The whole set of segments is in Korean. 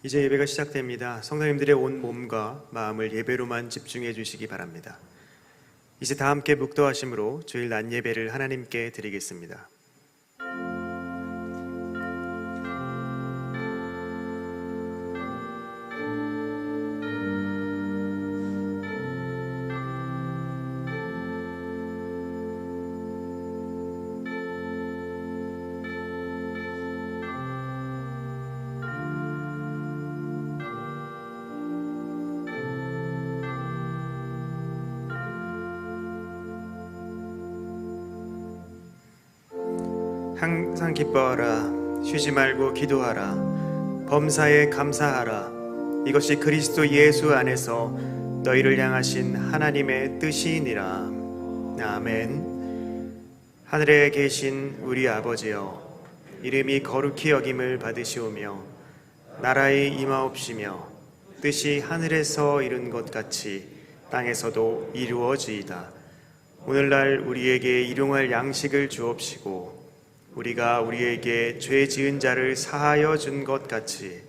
이제 예배가 시작됩니다. 성도님들의 온 몸과 마음을 예배로만 집중해 주시기 바랍니다. 이제 다 함께 묵도하심으로 주일 낮 예배를 하나님께 드리겠습니다. 항상 기뻐하라. 쉬지 말고 기도하라. 범사에 감사하라. 이것이 그리스도 예수 안에서 너희를 향하신 하나님의 뜻이니라. 아멘. 하늘에 계신 우리 아버지여, 이름이 거룩히 여김을 받으시오며 나라의 임하옵시며 뜻이 하늘에서 이룬 것 같이 땅에서도 이루어지이다. 오늘날 우리에게 일용할 양식을 주옵시고 우리가 우리에게 죄 지은 자를 사하여 준 것 같이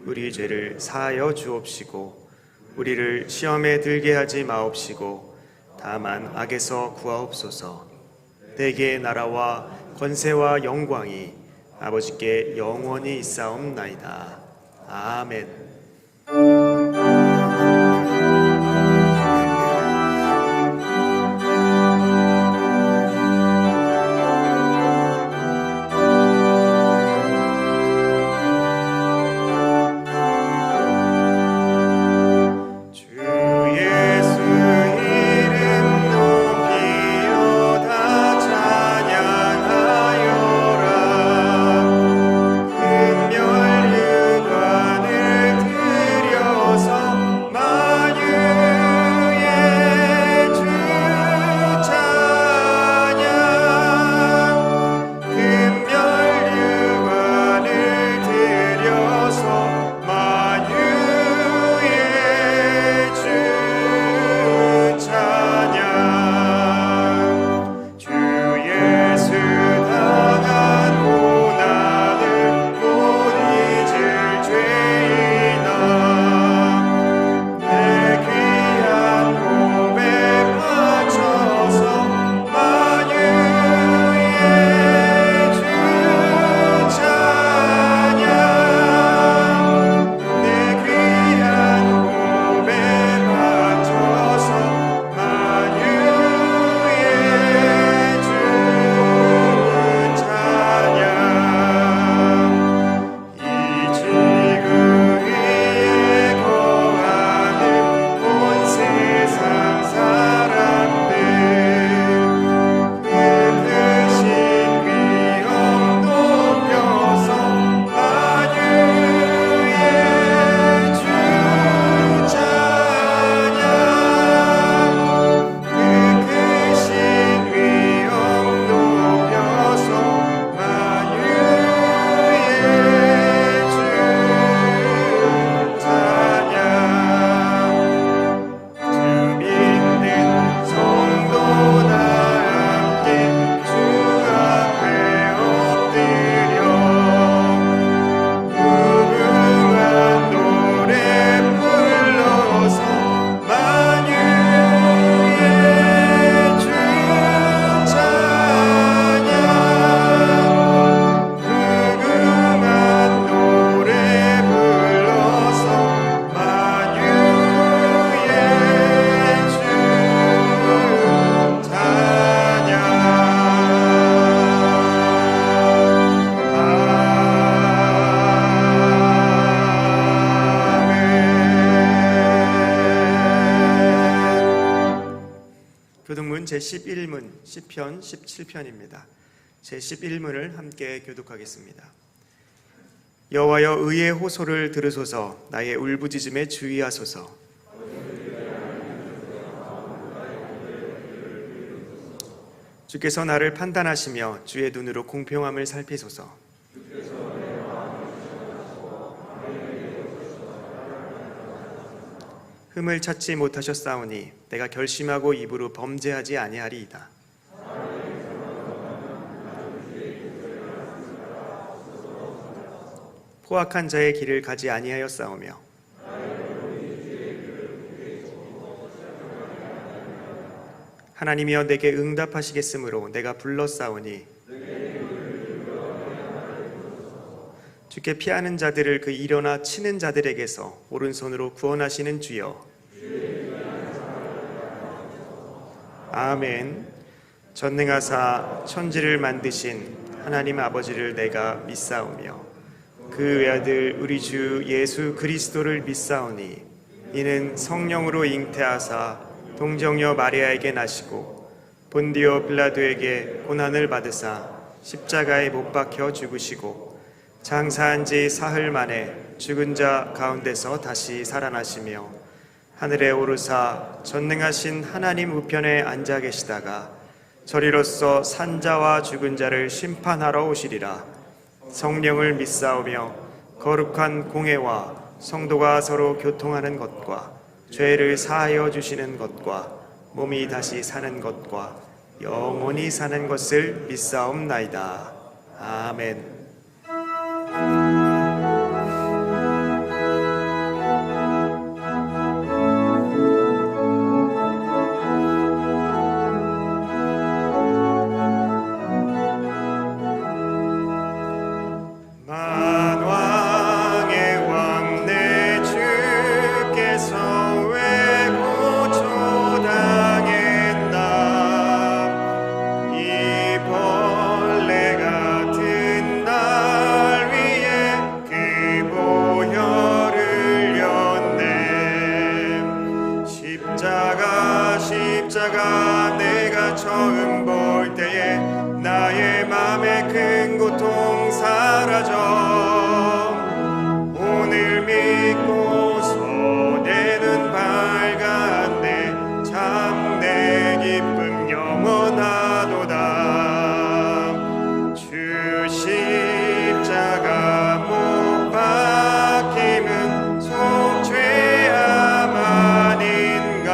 우리 죄를 사하여 주옵시고 우리를 시험에 들게 하지 마옵시고 다만 악에서 구하옵소서. 대개 나라와 권세와 영광이 아버지께 영원히 있사옵나이다. 아멘. 교독문 제11문 시편 17편입니다. 제11문을 함께 교독하겠습니다. 여호와여, 의의 호소를 들으소서. 나의 울부짖음에 주의하소서. 주께서 나를 판단하시며 주의 눈으로 공평함을 살피소서. 흠을 찾지 못하셨사오니 내가 결심하고 입으로 범죄하지 아니하리이다. 포악한 자의 길을 가지 아니하였사오며 하나님이여 내게 응답하시겠으므로 내가 불렀사오니 주께 피하는 자들을 그 일어나 치는 자들에게서 오른손으로 구원하시는 주여. 아멘. 전능하사 천지를 만드신 하나님 아버지를 내가 믿사오며 그 외아들 우리 주 예수 그리스도를 믿사오니 이는 성령으로 잉태하사 동정녀 마리아에게 나시고 본디오 빌라도에게 고난을 받으사 십자가에 못 박혀 죽으시고 장사한 지 사흘 만에 죽은 자 가운데서 다시 살아나시며 하늘에 오르사 전능하신 하나님 우편에 앉아 계시다가 저리로서 산자와 죽은 자를 심판하러 오시리라. 성령을 믿사오며 거룩한 공회와 성도가 서로 교통하는 것과 죄를 사하여 주시는 것과 몸이 다시 사는 것과 영원히 사는 것을 믿사옵나이다. 아멘. 십자가 내가 처음 볼 때에 나의 맘에 큰 고통 사라져 오늘 믿고서 내 눈 밝았네 참 내 기쁨 영원하도다 주 십자가 못 박힘은 속죄함 아닌가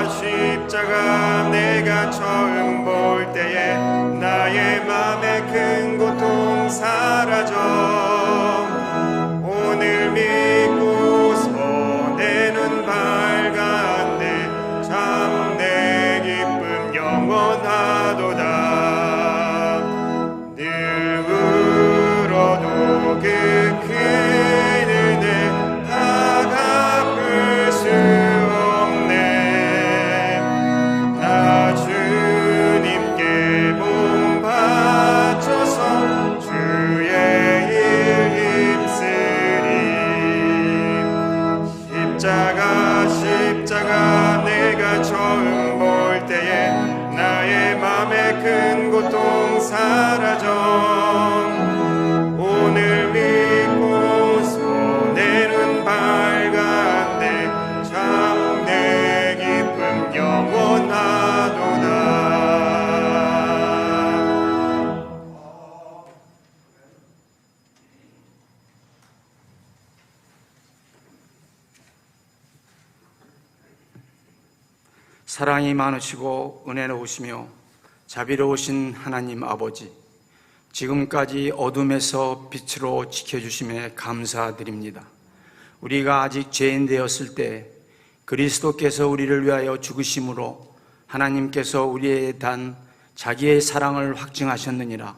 십자가 내가 처음 볼 때에 나의 맘에 큰 고통 사라져 오늘 믿고서 내 눈 밝았네 참 내 기쁨 영원하도다 늘 울어도 그 큰 은혜 다 갚을 수 십자가 내가 처음 볼 때에 나의 맘에 큰 고통 사라져 오늘 믿고서 내 눈 밝았네 참 내 기쁨 영원하도다 사랑이 많으시고 은혜로우시며 자비로우신 하나님 아버지, 지금까지 어둠에서 빛으로 지켜주심에 감사드립니다. 우리가 아직 죄인 되었을 때 그리스도께서 우리를 위하여 죽으심으로 하나님께서 우리에 대한 자기의 사랑을 확증하셨느니라.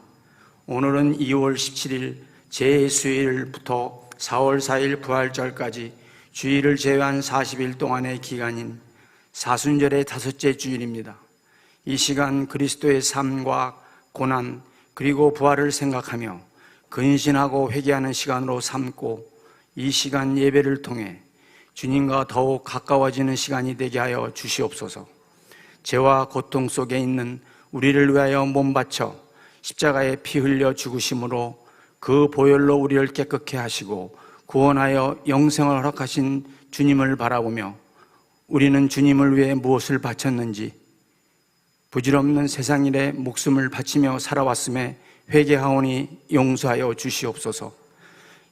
오늘은 2월 17일 제수일부터 4월 4일 부활절까지 주일을 제외한 40일 동안의 기간인 사순절의 5째 주일입니다. 이 시간 그리스도의 삶과 고난 그리고 부활을 생각하며 근신하고 회개하는 시간으로 삼고 이 시간 예배를 통해 주님과 더욱 가까워지는 시간이 되게 하여 주시옵소서. 죄와 고통 속에 있는 우리를 위하여 몸 바쳐 십자가에 피 흘려 죽으심으로 그 보혈로 우리를 깨끗게 하시고 구원하여 영생을 허락하신 주님을 바라보며 우리는 주님을 위해 무엇을 바쳤는지 부질없는 세상 일에 목숨을 바치며 살아왔음에 회개하오니 용서하여 주시옵소서.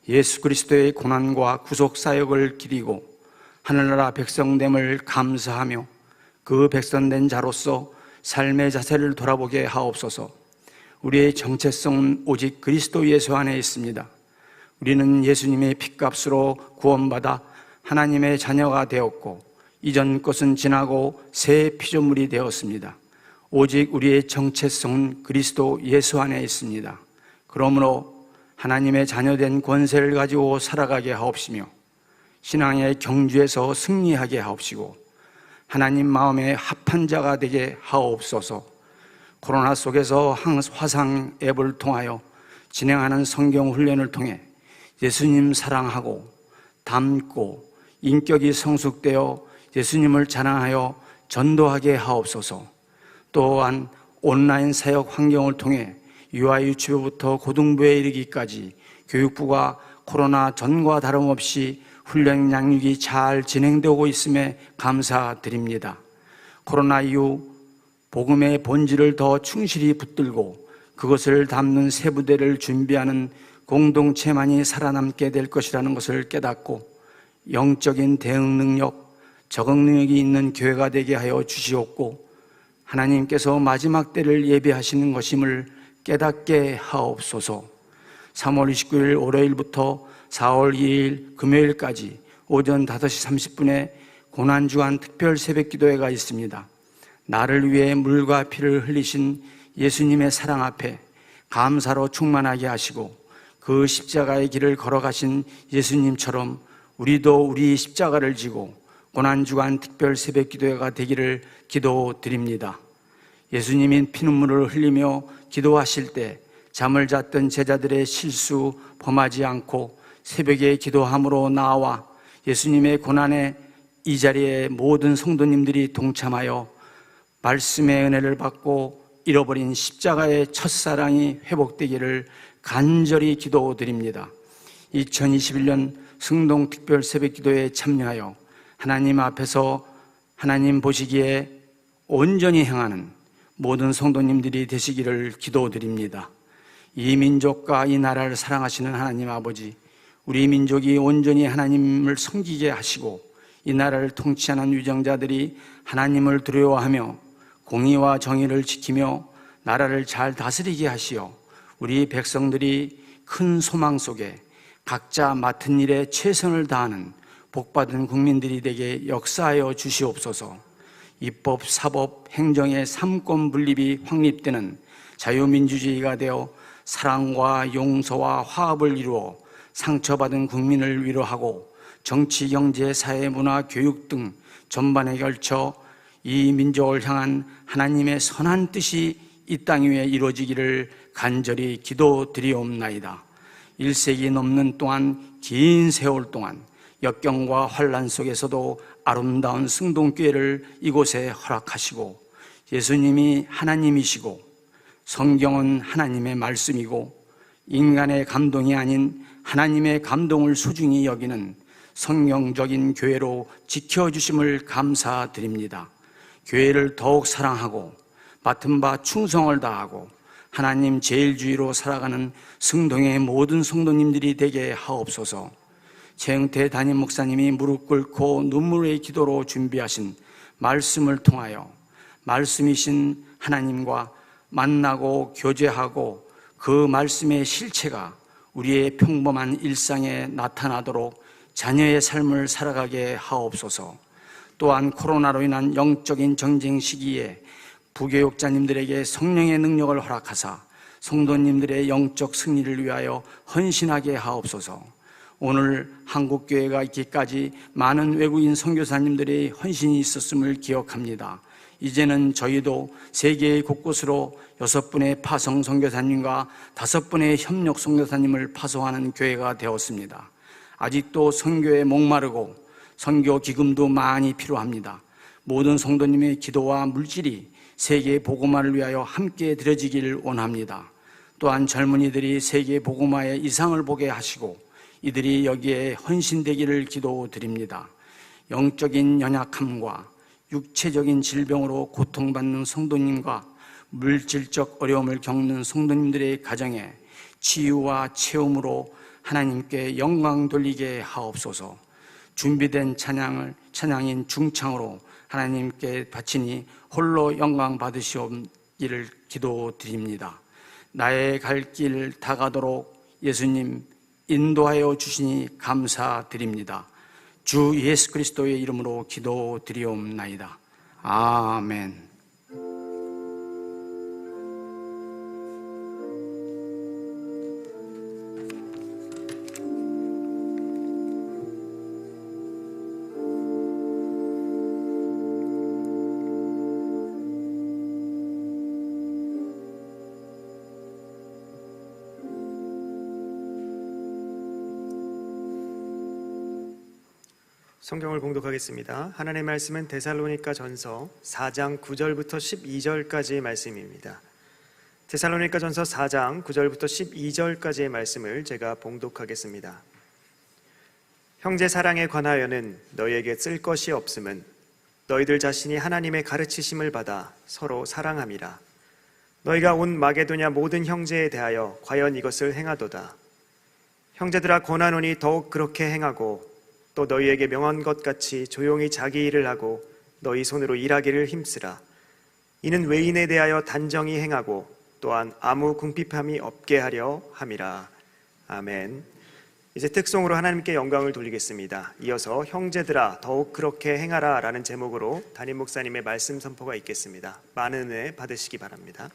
예수 그리스도의 고난과 구속 사역을 기리고 하늘나라 백성됨을 감사하며 그 백성된 자로서 삶의 자세를 돌아보게 하옵소서. 우리의 정체성은 오직 그리스도 예수 안에 있습니다. 우리는 예수님의 핏값으로 구원받아 하나님의 자녀가 되었고 이전 것은 지나고 새 피조물이 되었습니다. 오직 우리의 정체성은 그리스도 예수 안에 있습니다. 그러므로 하나님의 자녀된 권세를 가지고 살아가게 하옵시며 신앙의 경주에서 승리하게 하옵시고 하나님 마음에 합한 자가 되게 하옵소서. 코로나 속에서 화상 앱을 통하여 진행하는 성경 훈련을 통해 예수님 사랑하고 닮고 인격이 성숙되어 예수님을 자랑하여 전도하게 하옵소서. 또한 온라인 사역 환경을 통해 유아 유치부부터 고등부에 이르기까지 교육부가 코로나 전과 다름없이 훈련 양육이 잘 진행되고 있음에 감사드립니다. 코로나 이후 복음의 본질을 더 충실히 붙들고 그것을 담는 새 부대를 준비하는 공동체만이 살아남게 될 것이라는 것을 깨닫고 영적인 대응 능력, 적응 능력이 있는 교회가 되게 하여 주시옵고 하나님께서 마지막 때를 예비하시는 것임을 깨닫게 하옵소서. 3월 29일 월요일부터 4월 2일 금요일까지 오전 5시 30분에 고난주간 특별 새벽기도회가 있습니다. 나를 위해 물과 피를 흘리신 예수님의 사랑 앞에 감사로 충만하게 하시고 그 십자가의 길을 걸어가신 예수님처럼 우리도 우리 십자가를 지고 고난주간 특별 새벽기도회가 되기를 기도드립니다. 예수님이 피눈물을 흘리며 기도하실 때 잠을 잤던 제자들의 실수 범하지 않고 새벽에 기도함으로 나와 예수님의 고난에 이 자리에 모든 성도님들이 동참하여 말씀의 은혜를 받고 잃어버린 십자가의 첫사랑이 회복되기를 간절히 기도드립니다. 2021년 승동 특별 새벽기도에 참여하여 하나님 앞에서 하나님 보시기에 온전히 행하는 모든 성도님들이 되시기를 기도드립니다. 이 민족과 이 나라를 사랑하시는 하나님 아버지, 우리 민족이 온전히 하나님을 섬기게 하시고 이 나라를 통치하는 위정자들이 하나님을 두려워하며 공의와 정의를 지키며 나라를 잘 다스리게 하시어 우리 백성들이 큰 소망 속에 각자 맡은 일에 최선을 다하는 복받은 국민들이 되게 역사하여 주시옵소서. 입법, 사법, 행정의 삼권 분립이 확립되는 자유민주주의가 되어 사랑과 용서와 화합을 이루어 상처받은 국민을 위로하고 정치, 경제, 사회, 문화, 교육 등 전반에 걸쳐 이 민족을 향한 하나님의 선한 뜻이 이 땅 위에 이루어지기를 간절히 기도드리옵나이다. 1세기 넘는 동안 긴 세월 동안 역경과 환난 속에서도 아름다운 승동교회를 이곳에 허락하시고 예수님이 하나님이시고 성경은 하나님의 말씀이고 인간의 감동이 아닌 하나님의 감동을 소중히 여기는 성경적인 교회로 지켜주심을 감사드립니다. 교회를 더욱 사랑하고 맡은 바 충성을 다하고 하나님 제일주의로 살아가는 승동의 모든 성도님들이 되게 하옵소서. 최영태 담임 목사님이 무릎 꿇고 눈물의 기도로 준비하신 말씀을 통하여 말씀이신 하나님과 만나고 교제하고 그 말씀의 실체가 우리의 평범한 일상에 나타나도록 자녀의 삶을 살아가게 하옵소서. 또한 코로나로 인한 영적인 정쟁 시기에 부교육자님들에게 성령의 능력을 허락하사 성도님들의 영적 승리를 위하여 헌신하게 하옵소서. 오늘 한국교회가 있기까지 많은 외국인 선교사님들의 헌신이 있었음을 기억합니다. 이제는 저희도 세계 곳곳으로 6분의 파송 선교사님과 5분의 협력 선교사님을 파송하는 교회가 되었습니다. 아직도 선교에 목마르고 선교 기금도 많이 필요합니다. 모든 성도님의 기도와 물질이 세계 복음화를 위하여 함께 드려지기를 원합니다. 또한 젊은이들이 세계 복음화의 이상을 보게 하시고 이들이 여기에 헌신되기를 기도드립니다. 영적인 연약함과 육체적인 질병으로 고통받는 성도님과 물질적 어려움을 겪는 성도님들의 가정에 치유와 체험으로 하나님께 영광 돌리게 하옵소서. 준비된 찬양인 중창으로 하나님께 바치니 홀로 영광 받으시옵기를 기도드립니다. 나의 갈 길 다가도록 예수님 인도하여 주시니 감사드립니다. 주 예수 그리스도의 이름으로 기도드리옵나이다. 아멘. 성경을 봉독하겠습니다. 하나님의 말씀은 데살로니가 전서 4장 9절부터 12절까지의 말씀입니다. 데살로니가 전서 4장 9절부터 12절까지의 말씀을 제가 봉독하겠습니다. 형제 사랑에 관하여는 너희에게 쓸 것이 없음은 너희들 자신이 하나님의 가르치심을 받아 서로 사랑함이라. 너희가 온 마게도냐 모든 형제에 대하여 과연 이것을 행하도다. 형제들아 권하노니 더욱 그렇게 행하고 또 너희에게 명한 것 같이 조용히 자기 일을 하고 너희 손으로 일하기를 힘쓰라. 이는 외인에 대하여 단정히 행하고 또한 아무 궁핍함이 없게 하려 함이라. 아멘. 이제 특송으로 하나님께 영광을 돌리겠습니다. 이어서 형제들아 더욱 그렇게 행하라 라는 제목으로 담임 목사님의 말씀 선포가 있겠습니다. 많은 은혜 받으시기 바랍니다.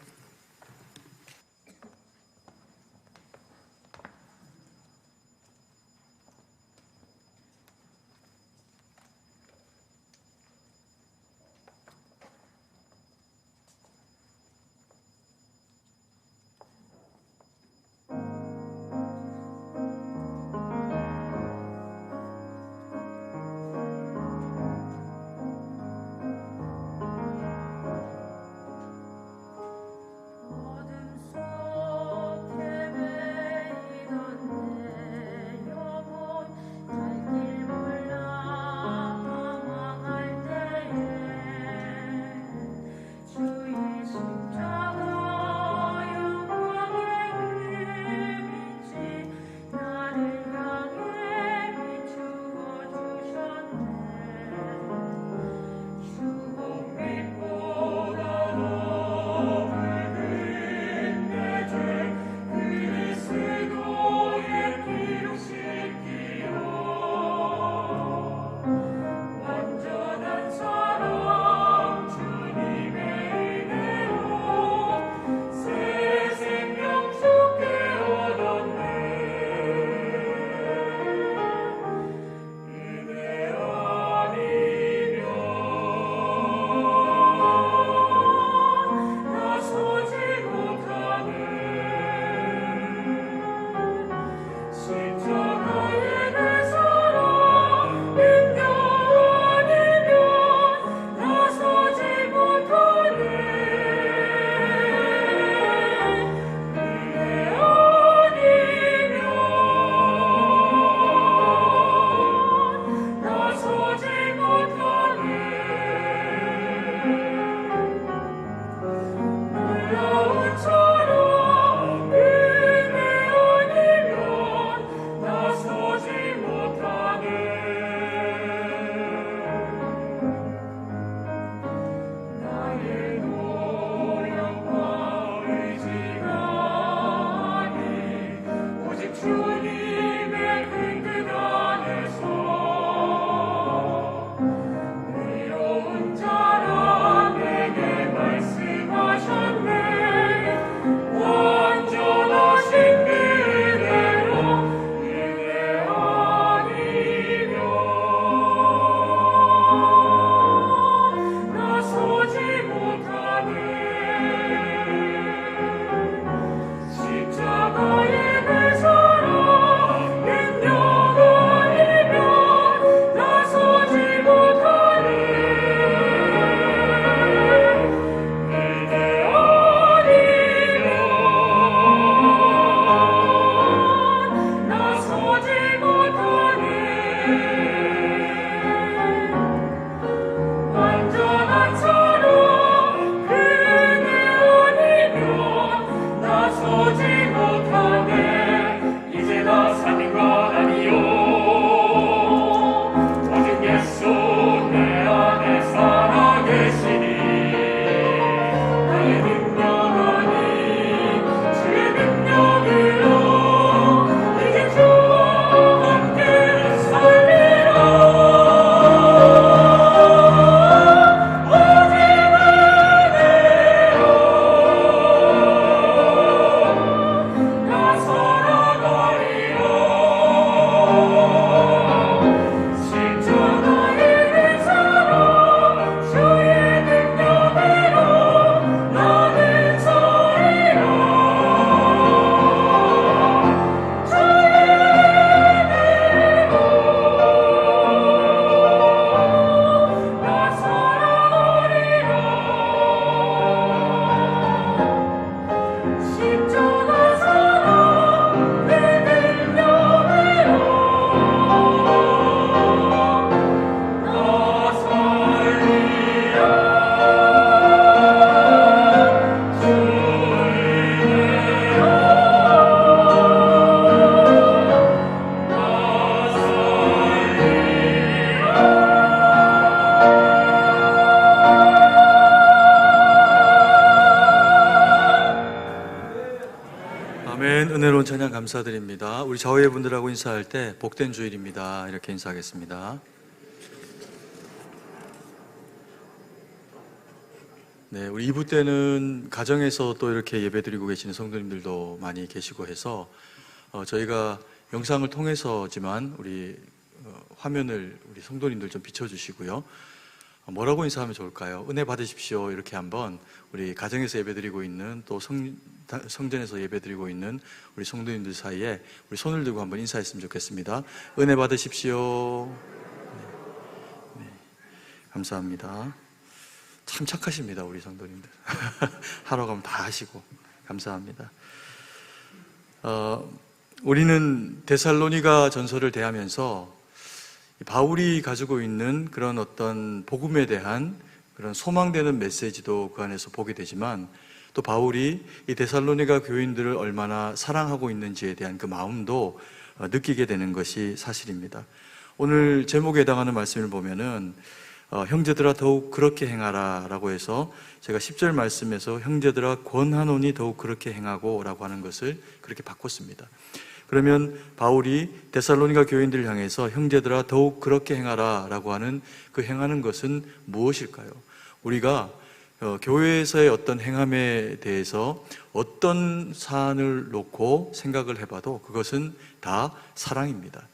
감사드립니다. 우리 좌우의 분들하고 인사할 때 복된 주일입니다. 이렇게 인사하겠습니다. 네, 우리 2부 때는 가정에서 또 이렇게 예배드리고 계시는 성도님들도 많이 계시고 해서 저희가 영상을 통해서지만 우리 화면을 우리 성도님들 좀 비춰주시고요. 뭐라고 인사하면 좋을까요? 은혜 받으십시오. 이렇게 한번 우리 가정에서 예배드리고 있는 또 성전에서 예배드리고 있는 우리 성도님들 사이에 우리 손을 들고 한번 인사했으면 좋겠습니다. 은혜 받으십시오. 네, 감사합니다. 참 착하십니다, 우리 성도님들. 하러 가면 다 하시고 감사합니다. 우리는 데살로니가 전서를 대하면서 바울이 가지고 있는 그런 어떤 복음에 대한 그런 소망되는 메시지도 그 안에서 보게 되지만, 또 바울이 이 데살로니가 교인들을 얼마나 사랑하고 있는지에 대한 그 마음도 느끼게 되는 것이 사실입니다. 오늘 제목에 해당하는 말씀을 보면은 형제들아 더욱 그렇게 행하라 라고 해서 제가 10절 말씀에서 형제들아 권하노니 더욱 그렇게 행하고 라고 하는 것을 그렇게 바꿨습니다. 그러면 바울이 데살로니가 교인들을 향해서 형제들아 더욱 그렇게 행하라 라고 하는 그 행하는 것은 무엇일까요? 우리가 교회에서의 어떤 행함에 대해서 어떤 사안을 놓고 생각을 해봐도 그것은 다 사랑입니다.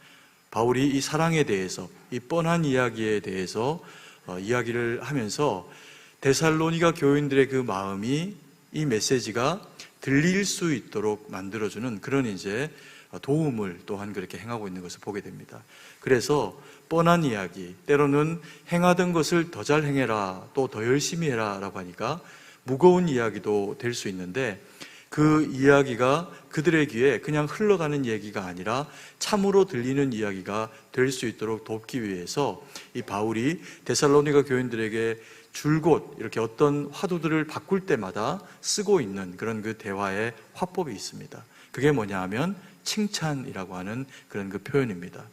바울이 이 사랑에 대해서, 이 뻔한 이야기에 대해서 이야기를 하면서 데살로니가 교인들의 그 마음이, 이 메시지가 들릴 수 있도록 만들어주는 그런 이제 도움을 또한 그렇게 행하고 있는 것을 보게 됩니다. 그래서 뻔한 이야기, 때로는 행하던 것을 더 잘 행해라, 또 더 열심히 해라 라고 하니까 무거운 이야기도 될 수 있는데, 그 이야기가 그들의 귀에 그냥 흘러가는 얘기가 아니라 참으로 들리는 이야기가 될 수 있도록 돕기 위해서 이 바울이 데살로니가 교인들에게 줄곧 이렇게 어떤 화두들을 바꿀 때마다 쓰고 있는 그런 그 대화의 화법이 있습니다. 그게 뭐냐 하면 칭찬이라고 하는 그런 그 표현입니다.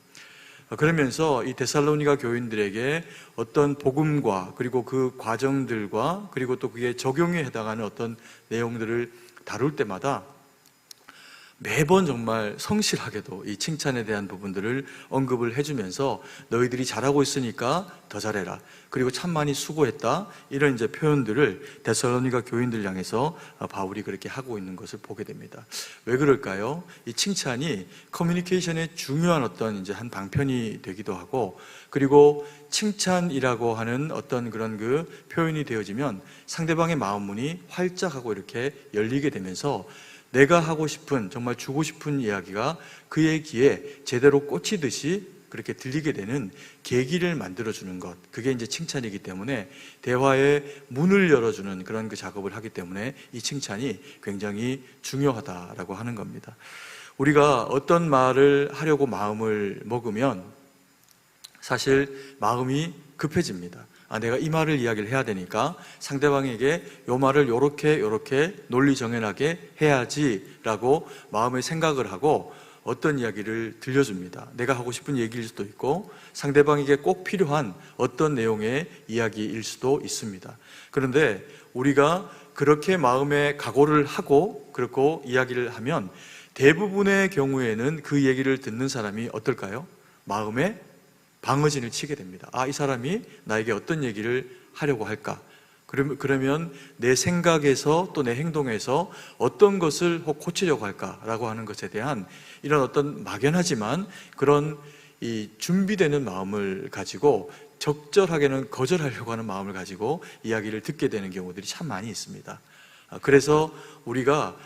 그러면서 이 데살로니가 교인들에게 어떤 복음과 그리고 그 과정들과 그리고 또 그게 적용에 해당하는 어떤 내용들을 다룰 때마다 매번 정말 성실하게도 이 칭찬에 대한 부분들을 언급을 해주면서 너희들이 잘하고 있으니까 더 잘해라, 그리고 참 많이 수고했다, 이런 이제 표현들을 데살로니가 교인들 향해서 바울이 그렇게 하고 있는 것을 보게 됩니다. 왜 그럴까요? 이 칭찬이 커뮤니케이션의 중요한 어떤 이제 한 방편이 되기도 하고, 그리고 칭찬이라고 하는 어떤 그런 그 표현이 되어지면 상대방의 마음문이 활짝 하고 이렇게 열리게 되면서 내가 하고 싶은, 정말 주고 싶은 이야기가 그의 귀에 제대로 꽂히듯이 그렇게 들리게 되는 계기를 만들어주는 것, 그게 이제 칭찬이기 때문에 대화의 문을 열어주는 그런 그 작업을 하기 때문에 이 칭찬이 굉장히 중요하다라고 하는 겁니다. 우리가 어떤 말을 하려고 마음을 먹으면 사실 마음이 급해집니다. 내가 이 말을 이야기를 해야 되니까 상대방에게 이 말을 요렇게 논리정연하게 해야지라고 마음의 생각을 하고 어떤 이야기를 들려줍니다. 내가 하고 싶은 얘기일 수도 있고 상대방에게 꼭 필요한 어떤 내용의 이야기일 수도 있습니다. 그런데 우리가 그렇게 마음에 각오를 하고 그렇고 이야기를 하면 대부분의 경우에는 그 얘기를 듣는 사람이 어떨까요? 마음에 방어진을 치게 됩니다. 이 사람이 나에게 어떤 얘기를 하려고 할까? 그러면 내 생각에서 또 내 행동에서 어떤 것을 혹 고치려고 할까라고 하는 것에 대한 이런 어떤 막연하지만 그런 이 준비되는 마음을 가지고 적절하게는 거절하려고 하는 마음을 가지고 이야기를 듣게 되는 경우들이 참 많이 있습니다. 그래서 우리가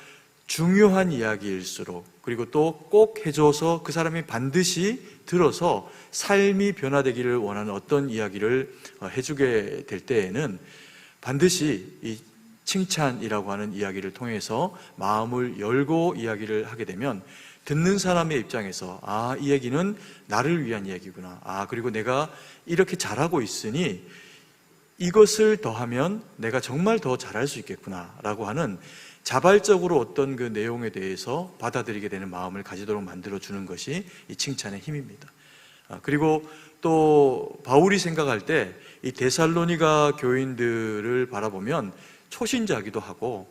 중요한 이야기일수록, 그리고 또 꼭 해줘서 그 사람이 반드시 들어서 삶이 변화되기를 원하는 어떤 이야기를 해주게 될 때에는 반드시 이 칭찬이라고 하는 이야기를 통해서 마음을 열고 이야기를 하게 되면 듣는 사람의 입장에서 이 얘기는 나를 위한 이야기구나, 그리고 내가 이렇게 잘하고 있으니 이것을 더하면 내가 정말 더 잘할 수 있겠구나 라고 하는 자발적으로 어떤 그 내용에 대해서 받아들이게 되는 마음을 가지도록 만들어주는 것이 이 칭찬의 힘입니다. 그리고 또 바울이 생각할 때 이 데살로니가 교인들을 바라보면 초신자기도 하고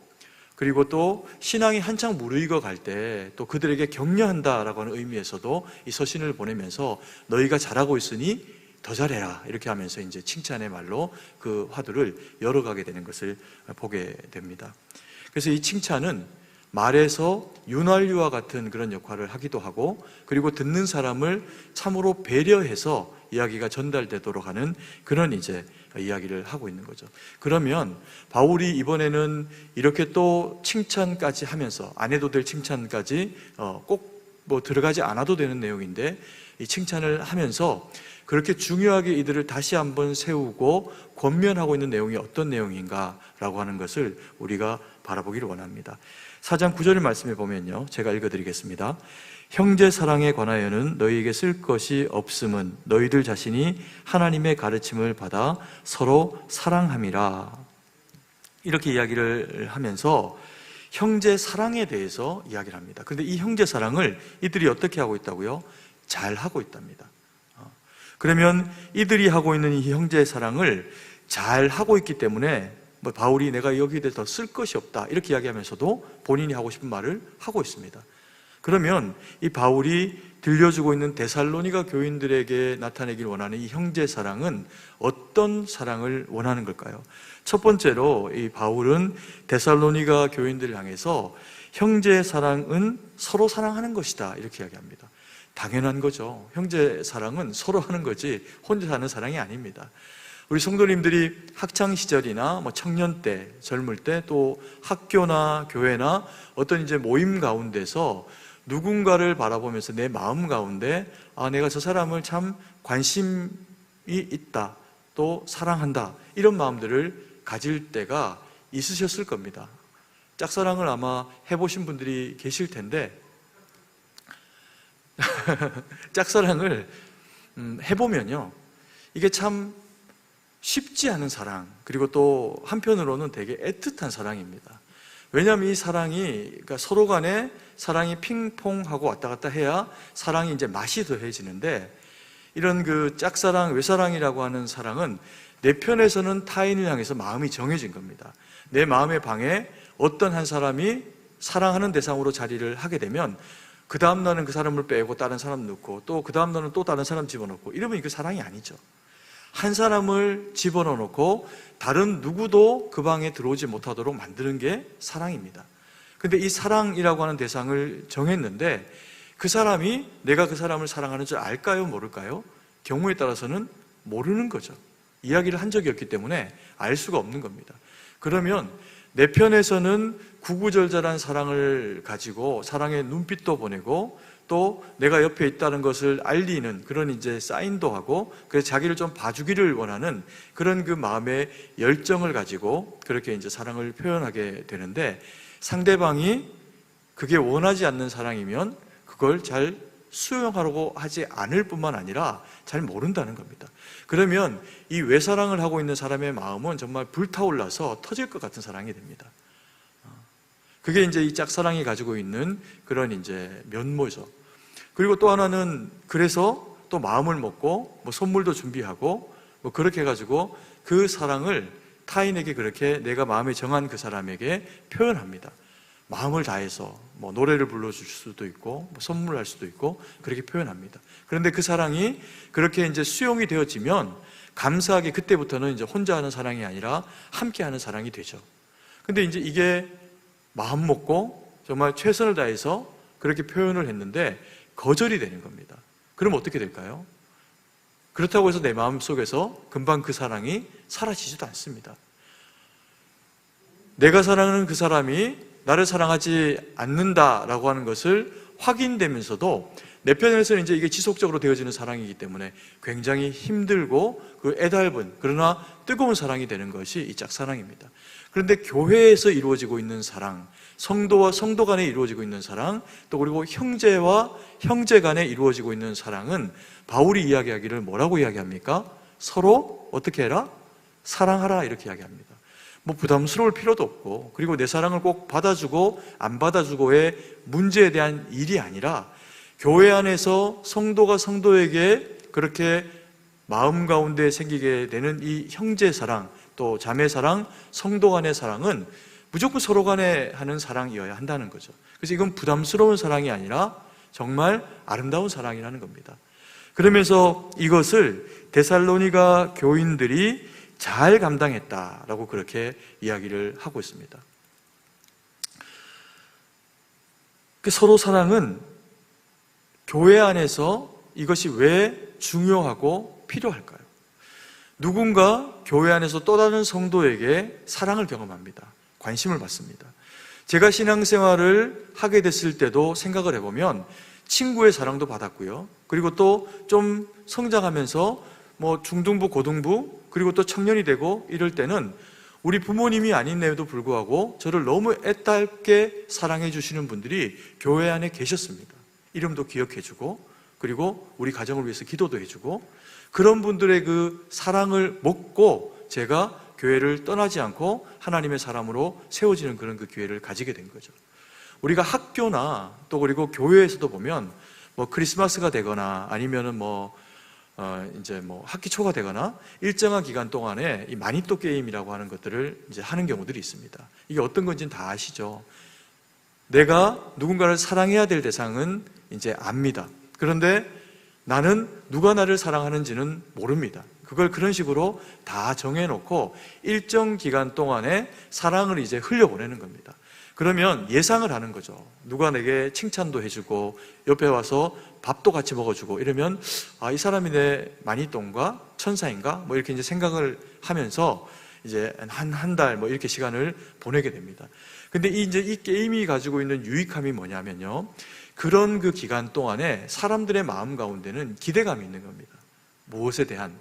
그리고 또 신앙이 한창 무르익어 갈 때 또 그들에게 격려한다라고 하는 의미에서도 이 서신을 보내면서 너희가 잘하고 있으니 더 잘해라 이렇게 하면서 이제 칭찬의 말로 그 화두를 열어가게 되는 것을 보게 됩니다. 그래서 이 칭찬은 말에서 윤활유와 같은 그런 역할을 하기도 하고, 그리고 듣는 사람을 참으로 배려해서 이야기가 전달되도록 하는 그런 이제 이야기를 하고 있는 거죠. 그러면 바울이 이번에는 이렇게 또 칭찬까지 하면서, 안 해도 될 칭찬까지 꼭 뭐 들어가지 않아도 되는 내용인데, 이 칭찬을 하면서 그렇게 중요하게 이들을 다시 한번 세우고 권면하고 있는 내용이 어떤 내용인가라고 하는 것을 우리가 바라보기를 원합니다. 4장 9절 말씀에 보면요, 제가 읽어드리겠습니다. 형제 사랑에 관하여는 너희에게 쓸 것이 없음은 너희들 자신이 하나님의 가르침을 받아 서로 사랑함이라. 이렇게 이야기를 하면서 형제 사랑에 대해서 이야기를 합니다. 그런데 이 형제 사랑을 이들이 어떻게 하고 있다고요? 잘 하고 있답니다. 그러면 이들이 하고 있는 이 형제 사랑을 잘 하고 있기 때문에 뭐 바울이 내가 여기에 대해서 쓸 것이 없다 이렇게 이야기하면서도 본인이 하고 싶은 말을 하고 있습니다. 그러면 이 바울이 들려주고 있는 데살로니가 교인들에게 나타내길 원하는 이 형제 사랑은 어떤 사랑을 원하는 걸까요? 첫 번째로 이 바울은 데살로니가 교인들을 향해서 형제 사랑은 서로 사랑하는 것이다 이렇게 이야기합니다. 당연한 거죠. 형제 사랑은 서로 하는 거지 혼자 하는 사랑이 아닙니다. 우리 성도님들이 학창 시절이나 뭐 청년 때, 젊을 때, 또 학교나 교회나 어떤 이제 모임 가운데서 누군가를 바라보면서 내 마음 가운데 내가 저 사람을 참 관심이 있다, 또 사랑한다, 이런 마음들을 가질 때가 있으셨을 겁니다. 짝사랑을 아마 해보신 분들이 계실 텐데 짝사랑을 해보면요, 이게 참 쉽지 않은 사랑, 그리고 또 한편으로는 되게 애틋한 사랑입니다. 왜냐하면 이 사랑이, 그러니까 서로 간에 사랑이 핑퐁하고 왔다 갔다 해야 사랑이 이제 맛이 더해지는데, 이런 그 짝사랑, 외사랑이라고 하는 사랑은 내 편에서는 타인을 향해서 마음이 정해진 겁니다. 내 마음의 방에 어떤 한 사람이 사랑하는 대상으로 자리를 하게 되면 그 다음 날은 그 사람을 빼고 다른 사람 넣고, 또 그 다음 날은 또 다른 사람 집어넣고, 이러면 이거 사랑이 아니죠. 한 사람을 집어넣어 놓고 다른 누구도 그 방에 들어오지 못하도록 만드는 게 사랑입니다. 근데 이 사랑이라고 하는 대상을 정했는데 그 사람이 내가 그 사람을 사랑하는 줄 알까요? 모를까요? 경우에 따라서는 모르는 거죠. 이야기를 한 적이 없기 때문에 알 수가 없는 겁니다. 그러면 내 편에서는 구구절절한 사랑을 가지고 사랑의 눈빛도 보내고, 또 내가 옆에 있다는 것을 알리는 그런 이제 사인도 하고, 그래서 자기를 좀 봐주기를 원하는 그런 그 마음의 열정을 가지고 그렇게 이제 사랑을 표현하게 되는데, 상대방이 그게 원하지 않는 사랑이면 그걸 잘 수용하려고 하지 않을 뿐만 아니라 잘 모른다는 겁니다. 그러면 이 외사랑을 하고 있는 사람의 마음은 정말 불타올라서 터질 것 같은 사랑이 됩니다. 그게 이제 이 짝사랑이 가지고 있는 그런 이제 면모죠. 그리고 또 하나는, 그래서 또 마음을 먹고 뭐 선물도 준비하고 뭐 그렇게 해가지고 그 사랑을 타인에게 그렇게 내가 마음에 정한 그 사람에게 표현합니다. 마음을 다해서 뭐 노래를 불러줄 수도 있고 뭐 선물할 수도 있고 그렇게 표현합니다. 그런데 그 사랑이 그렇게 이제 수용이 되어지면 감사하게 그때부터는 이제 혼자 하는 사랑이 아니라 함께 하는 사랑이 되죠. 근데 이제 이게 마음 먹고 정말 최선을 다해서 그렇게 표현을 했는데 거절이 되는 겁니다. 그럼 어떻게 될까요? 그렇다고 해서 내 마음 속에서 금방 그 사랑이 사라지지도 않습니다. 내가 사랑하는 그 사람이 나를 사랑하지 않는다라고 하는 것을 확인되면서도 내 편에서는 이제 이게 지속적으로 되어지는 사랑이기 때문에 굉장히 힘들고 그 애달은, 그러나 뜨거운 사랑이 되는 것이 이 짝사랑입니다. 그런데 교회에서 이루어지고 있는 사랑, 성도와 성도 간에 이루어지고 있는 사랑, 또 그리고 형제와 형제 간에 이루어지고 있는 사랑은 바울이 이야기하기를 뭐라고 이야기합니까? 서로 어떻게 해라? 사랑하라, 이렇게 이야기합니다. 뭐 부담스러울 필요도 없고, 그리고 내 사랑을 꼭 받아주고 안 받아주고의 문제에 대한 일이 아니라 교회 안에서 성도가 성도에게 그렇게 마음 가운데 생기게 되는 이 형제 사랑, 또 자매 사랑, 성도 간의 사랑은 무조건 서로 간에 하는 사랑이어야 한다는 거죠. 그래서 이건 부담스러운 사랑이 아니라 정말 아름다운 사랑이라는 겁니다. 그러면서 이것을 데살로니가 교인들이 잘 감당했다라고 그렇게 이야기를 하고 있습니다. 서로 사랑은 교회 안에서 이것이 왜 중요하고 필요할까요? 누군가 교회 안에서 또 다른 성도에게 사랑을 경험합니다. 관심을 받습니다. 제가 신앙생활을 하게 됐을 때도 생각을 해보면 친구의 사랑도 받았고요. 그리고 또 좀 성장하면서 중등부, 고등부, 그리고 또 청년이 되고 이럴 때는 우리 부모님이 아닌데도 불구하고 저를 너무 애틋하게 사랑해 주시는 분들이 교회 안에 계셨습니다. 이름도 기억해 주고, 그리고 우리 가정을 위해서 기도도 해주고, 그런 분들의 그 사랑을 먹고 제가 교회를 떠나지 않고 하나님의 사람으로 세워지는 그런 그 기회를 가지게 된 거죠. 우리가 학교나 또 그리고 교회에서도 보면 크리스마스가 되거나 아니면은 이제 학기 초가 되거나 일정한 기간 동안에 이 마니또 게임이라고 하는 것들을 이제 하는 경우들이 있습니다. 이게 어떤 건지는 다 아시죠? 내가 누군가를 사랑해야 될 대상은 이제 압니다. 그런데 나는 누가 나를 사랑하는지는 모릅니다. 그걸 그런 식으로 다 정해놓고 일정 기간 동안에 사랑을 이제 흘려보내는 겁니다. 그러면 예상을 하는 거죠. 누가 내게 칭찬도 해주고 옆에 와서 밥도 같이 먹어주고 이러면 이 사람이 내 마니또인가 천사인가 이렇게 이제 생각을 하면서 이제 한 달 이렇게 시간을 보내게 됩니다. 근데 이제 이 게임이 가지고 있는 유익함이 뭐냐면요, 그런 그 기간 동안에 사람들의 마음 가운데는 기대감이 있는 겁니다. 무엇에 대한,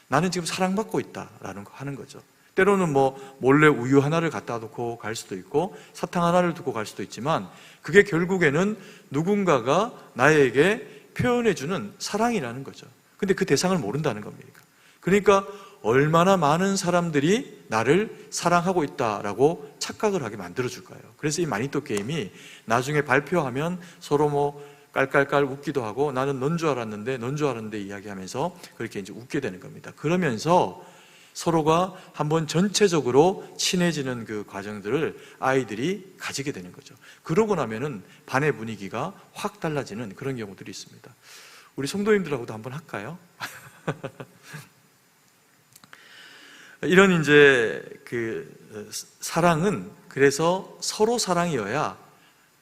나는 지금 사랑받고 있다라는 거 하는 거죠. 때로는 몰래 우유 하나를 갖다 놓고 갈 수도 있고 사탕 하나를 두고 갈 수도 있지만 그게 결국에는 누군가가 나에게 표현해주는 사랑이라는 거죠. 근데 그 대상을 모른다는 겁니다. 그러니까 얼마나 많은 사람들이 나를 사랑하고 있다라고 착각을 하게 만들어줄까요? 그래서 이 마니또 게임이 나중에 발표하면 서로 깔깔깔 웃기도 하고 나는 넌 줄 알았는데 이야기하면서 그렇게 이제 웃게 되는 겁니다. 그러면서 서로가 한번 전체적으로 친해지는 그 과정들을 아이들이 가지게 되는 거죠. 그러고 나면은 반의 분위기가 확 달라지는 그런 경우들이 있습니다. 우리 성도님들하고도 한번 할까요? 이런 이제 그 사랑은 그래서 서로 사랑이어야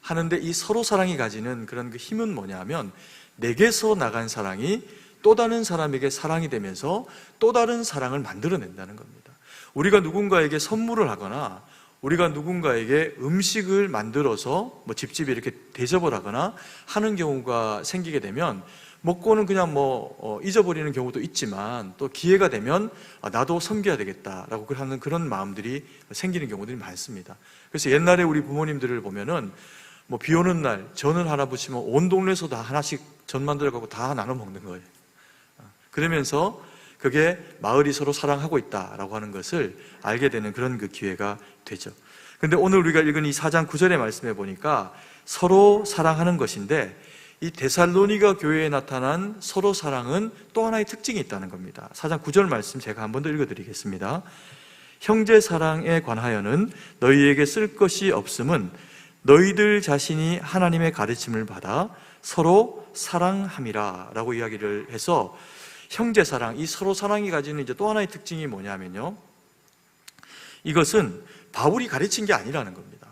하는데, 이 서로 사랑이 가지는 그런 그 힘은 뭐냐면 내게서 나간 사랑이 또 다른 사람에게 사랑이 되면서 또 다른 사랑을 만들어낸다는 겁니다. 우리가 누군가에게 선물을 하거나 우리가 누군가에게 음식을 만들어서 집집에 이렇게 대접을 하거나 하는 경우가 생기게 되면 먹고는 그냥 잊어버리는 경우도 있지만 또 기회가 되면 나도 섬겨야 되겠다라고 하는 그런 마음들이 생기는 경우들이 많습니다. 그래서 옛날에 우리 부모님들을 보면은 비 오는 날 전을 하나 부치면 온 동네에서 다 하나씩 전 만들어가고 다 나눠 먹는 거예요. 그러면서 그게 마을이 서로 사랑하고 있다라고 하는 것을 알게 되는 그런 그 기회가 되죠. 그런데 오늘 우리가 읽은 이 4장 9절의 말씀에 보니까 서로 사랑하는 것인데, 이 데살로니가 교회에 나타난 서로 사랑은 또 하나의 특징이 있다는 겁니다. 4장 9절 말씀 제가 한 번 더 읽어드리겠습니다. 형제 사랑에 관하여는 너희에게 쓸 것이 없음은 너희들 자신이 하나님의 가르침을 받아 서로 사랑함이라 라고 이야기를 해서, 형제 사랑, 이 서로 사랑이 가지는 이제 또 하나의 특징이 뭐냐면요, 이것은 바울이 가르친 게 아니라는 겁니다.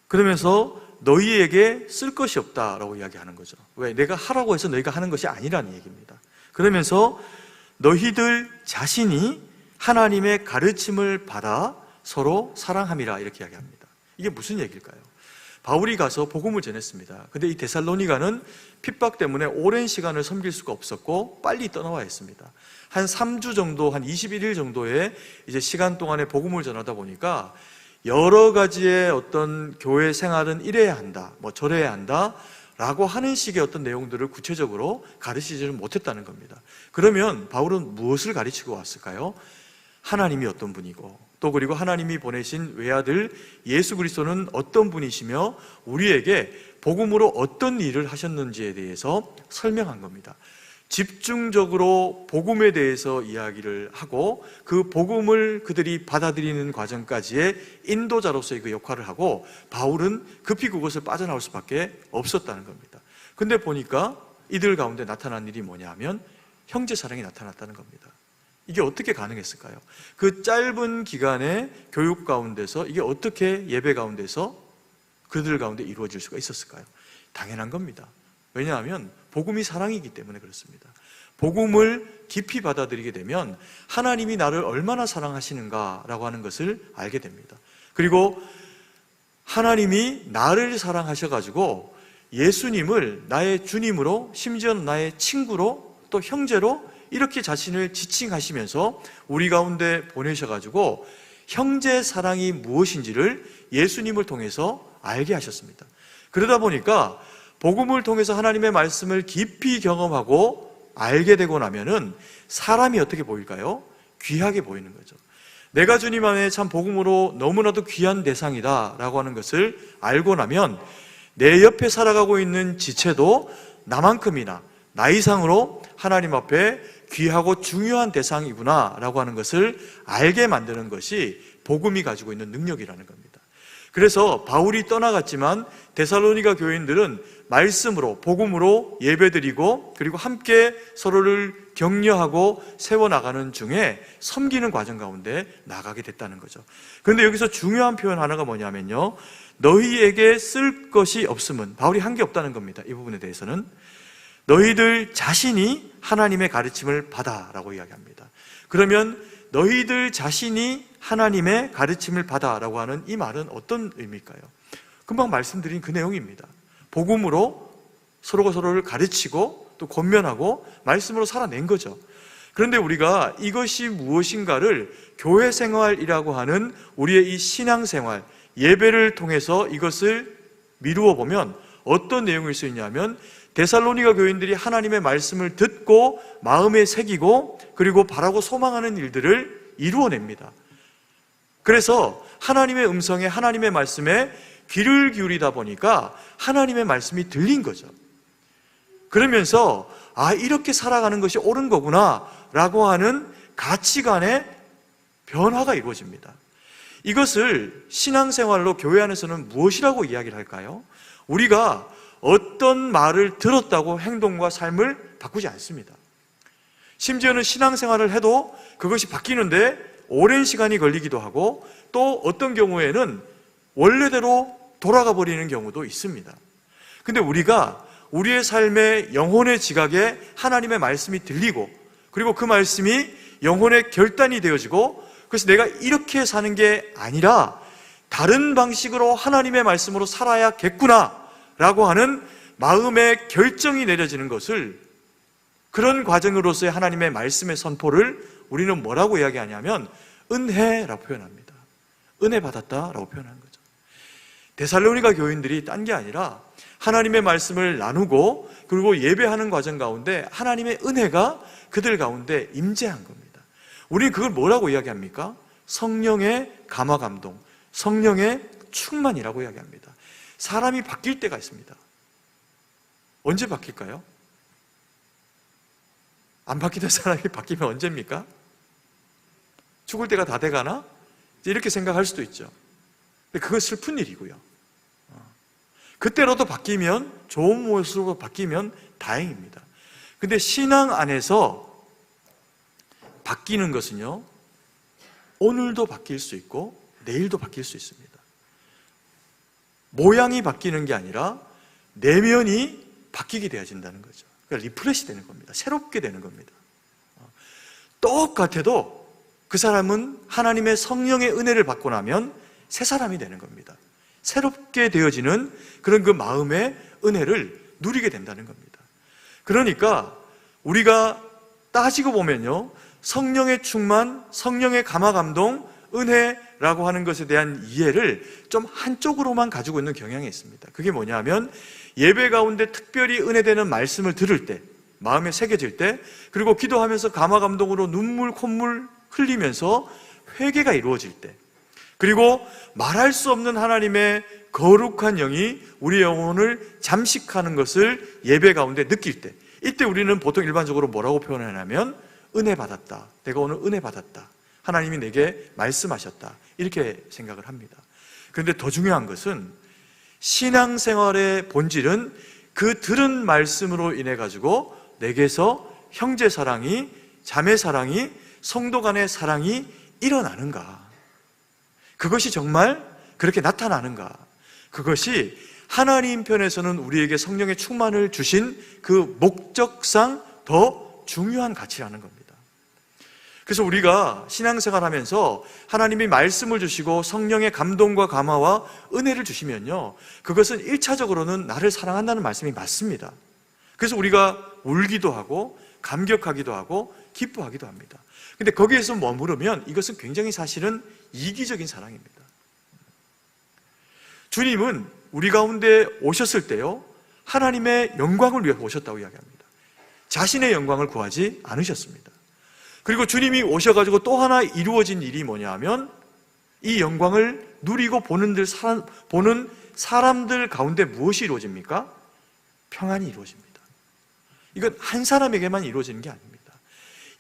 그러면서 너희에게 쓸 것이 없다라고 이야기하는 거죠. 왜? 내가 하라고 해서 너희가 하는 것이 아니라는 얘기입니다. 그러면서 너희들 자신이 하나님의 가르침을 받아 서로 사랑함이라 이렇게 이야기합니다. 이게 무슨 얘기일까요? 바울이 가서 복음을 전했습니다. 근데 이 데살로니가는 핍박 때문에 오랜 시간을 섬길 수가 없었고 빨리 떠나와야 했습니다. 한 3주 정도, 한 21일 정도의 이제 시간 동안에 복음을 전하다 보니까 여러 가지의 어떤 교회 생활은 이래야 한다, 저래야 한다 라고 하는 식의 어떤 내용들을 구체적으로 가르치지는 못했다는 겁니다. 그러면 바울은 무엇을 가르치고 왔을까요? 하나님이 어떤 분이고, 또 그리고 하나님이 보내신 외아들 예수 그리스도는 어떤 분이시며 우리에게 복음으로 어떤 일을 하셨는지에 대해서 설명한 겁니다. 집중적으로 복음에 대해서 이야기를 하고 그 복음을 그들이 받아들이는 과정까지의 인도자로서의 그 역할을 하고 바울은 급히 그것을 빠져나올 수밖에 없었다는 겁니다. 근데 보니까 이들 가운데 나타난 일이 뭐냐면 형제 사랑이 나타났다는 겁니다. 이게 어떻게 가능했을까요? 그 짧은 기간의 교육 가운데서 이게 어떻게 예배 가운데서 그들 가운데 이루어질 수가 있었을까요? 당연한 겁니다. 왜냐하면 복음이 사랑이기 때문에 그렇습니다. 복음을 깊이 받아들이게 되면 하나님이 나를 얼마나 사랑하시는가라고 하는 것을 알게 됩니다. 그리고 하나님이 나를 사랑하셔가지고 예수님을 나의 주님으로, 심지어 나의 친구로, 또 형제로 이렇게 자신을 지칭하시면서 우리 가운데 보내셔가지고 형제 사랑이 무엇인지를 예수님을 통해서 알게 하셨습니다. 그러다 보니까 복음을 통해서 하나님의 말씀을 깊이 경험하고 알게 되고 나면은 사람이 어떻게 보일까요? 귀하게 보이는 거죠. 내가 주님 안에 참 복음으로 너무나도 귀한 대상이다 라고 하는 것을 알고 나면 내 옆에 살아가고 있는 지체도 나만큼이나 나 이상으로 하나님 앞에 귀하고 중요한 대상이구나 라고 하는 것을 알게 만드는 것이 복음이 가지고 있는 능력이라는 겁니다. 그래서 바울이 떠나갔지만 데살로니가 교인들은 말씀으로, 복음으로 예배드리고 그리고 함께 서로를 격려하고 세워나가는 중에 섬기는 과정 가운데 나가게 됐다는 거죠. 그런데 여기서 중요한 표현 하나가 뭐냐면요, 너희에게 쓸 것이 없음은, 바울이 한 게 없다는 겁니다. 이 부분에 대해서는 너희들 자신이 하나님의 가르침을 받아라고 이야기합니다. 그러면 너희들 자신이 하나님의 가르침을 받아라고 하는 이 말은 어떤 의미일까요? 금방 말씀드린 그 내용입니다. 복음으로 서로가 서로를 가르치고 또 권면하고 말씀으로 살아낸 거죠. 그런데 우리가 이것이 무엇인가를 교회 생활이라고 하는 우리의 이 신앙생활, 예배를 통해서 이것을 미루어 보면 어떤 내용일 수 있냐면 데살로니가 교인들이 하나님의 말씀을 듣고 마음에 새기고 그리고 바라고 소망하는 일들을 이루어냅니다. 그래서 하나님의 음성에, 하나님의 말씀에 귀를 기울이다 보니까 하나님의 말씀이 들린 거죠. 그러면서 이렇게 살아가는 것이 옳은 거구나 라고 하는 가치관의 변화가 이루어집니다. 이것을 신앙생활로 교회 안에서는 무엇이라고 이야기를 할까요? 우리가 어떤 말을 들었다고 행동과 삶을 바꾸지 않습니다. 심지어는 신앙생활을 해도 그것이 바뀌는데 오랜 시간이 걸리기도 하고 또 어떤 경우에는 원래대로 돌아가 버리는 경우도 있습니다. 근데 우리가 우리의 삶의 영혼의 지각에 하나님의 말씀이 들리고 그리고 그 말씀이 영혼의 결단이 되어지고 그래서 내가 이렇게 사는 게 아니라 다른 방식으로 하나님의 말씀으로 살아야겠구나 라고 하는 마음의 결정이 내려지는 것을, 그런 과정으로서의 하나님의 말씀의 선포를 우리는 뭐라고 이야기하냐면 은혜라고 표현합니다. 은혜 받았다라고 표현하는 거죠. 데살로니가 교인들이 딴 게 아니라 하나님의 말씀을 나누고 그리고 예배하는 과정 가운데 하나님의 은혜가 그들 가운데 임재한 겁니다. 우리는 그걸 뭐라고 이야기합니까? 성령의 감화감동, 성령의 충만이라고 이야기합니다. 사람이 바뀔 때가 있습니다. 언제 바뀔까요? 안 바뀌던 사람이 바뀌면 언제입니까? 죽을 때가 다 돼가나? 이렇게 생각할 수도 있죠. 근데 그건 슬픈 일이고요. 그때로도 바뀌면, 좋은 모습으로 바뀌면 다행입니다. 근데 신앙 안에서 바뀌는 것은요, 오늘도 바뀔 수 있고 내일도 바뀔 수 있습니다. 모양이 바뀌는 게 아니라 내면이 바뀌게 되어진다는 거죠. 그러니까 리프레시 되는 겁니다. 새롭게 되는 겁니다. 똑같아도 그 사람은 하나님의 성령의 은혜를 받고 나면 새 사람이 되는 겁니다. 새롭게 되어지는 그런 그 마음의 은혜를 누리게 된다는 겁니다. 그러니까 우리가 따지고 보면요, 성령의 충만, 성령의 감화감동, 은혜라고 하는 것에 대한 이해를 좀 한쪽으로만 가지고 있는 경향이 있습니다. 그게 뭐냐면 예배 가운데 특별히 은혜되는 말씀을 들을 때, 마음에 새겨질 때, 그리고 기도하면서 감화감동으로 눈물, 콧물 흘리면서 회개가 이루어질 때, 그리고 말할 수 없는 하나님의 거룩한 영이 우리 영혼을 잠식하는 것을 예배 가운데 느낄 때, 이때 우리는 보통 일반적으로 뭐라고 표현하냐면 은혜 받았다. 내가 오늘 은혜 받았다. 하나님이 내게 말씀하셨다. 이렇게 생각을 합니다. 그런데 더 중요한 것은 신앙생활의 본질은 그 들은 말씀으로 인해 가지고 내게서 형제 사랑이, 자매 사랑이, 성도 간의 사랑이 일어나는가? 그것이 정말 그렇게 나타나는가? 그것이 하나님 편에서는 우리에게 성령의 충만을 주신 그 목적상 더 중요한 가치라는 겁니다. 그래서 우리가 신앙생활 하면서 하나님이 말씀을 주시고 성령의 감동과 감화와 은혜를 주시면요, 그것은 1차적으로는 나를 사랑한다는 말씀이 맞습니다. 그래서 우리가 울기도 하고 감격하기도 하고 기뻐하기도 합니다. 근데 거기에서 머무르면 이것은 굉장히 사실은 이기적인 사랑입니다. 주님은 우리 가운데 오셨을 때요, 하나님의 영광을 위해 오셨다고 이야기합니다. 자신의 영광을 구하지 않으셨습니다. 그리고 주님이 오셔가지고 또 하나 이루어진 일이 뭐냐 하면 이 영광을 누리고 보는 사람들 가운데 무엇이 이루어집니까? 평안이 이루어집니다. 이건 한 사람에게만 이루어지는 게 아닙니다.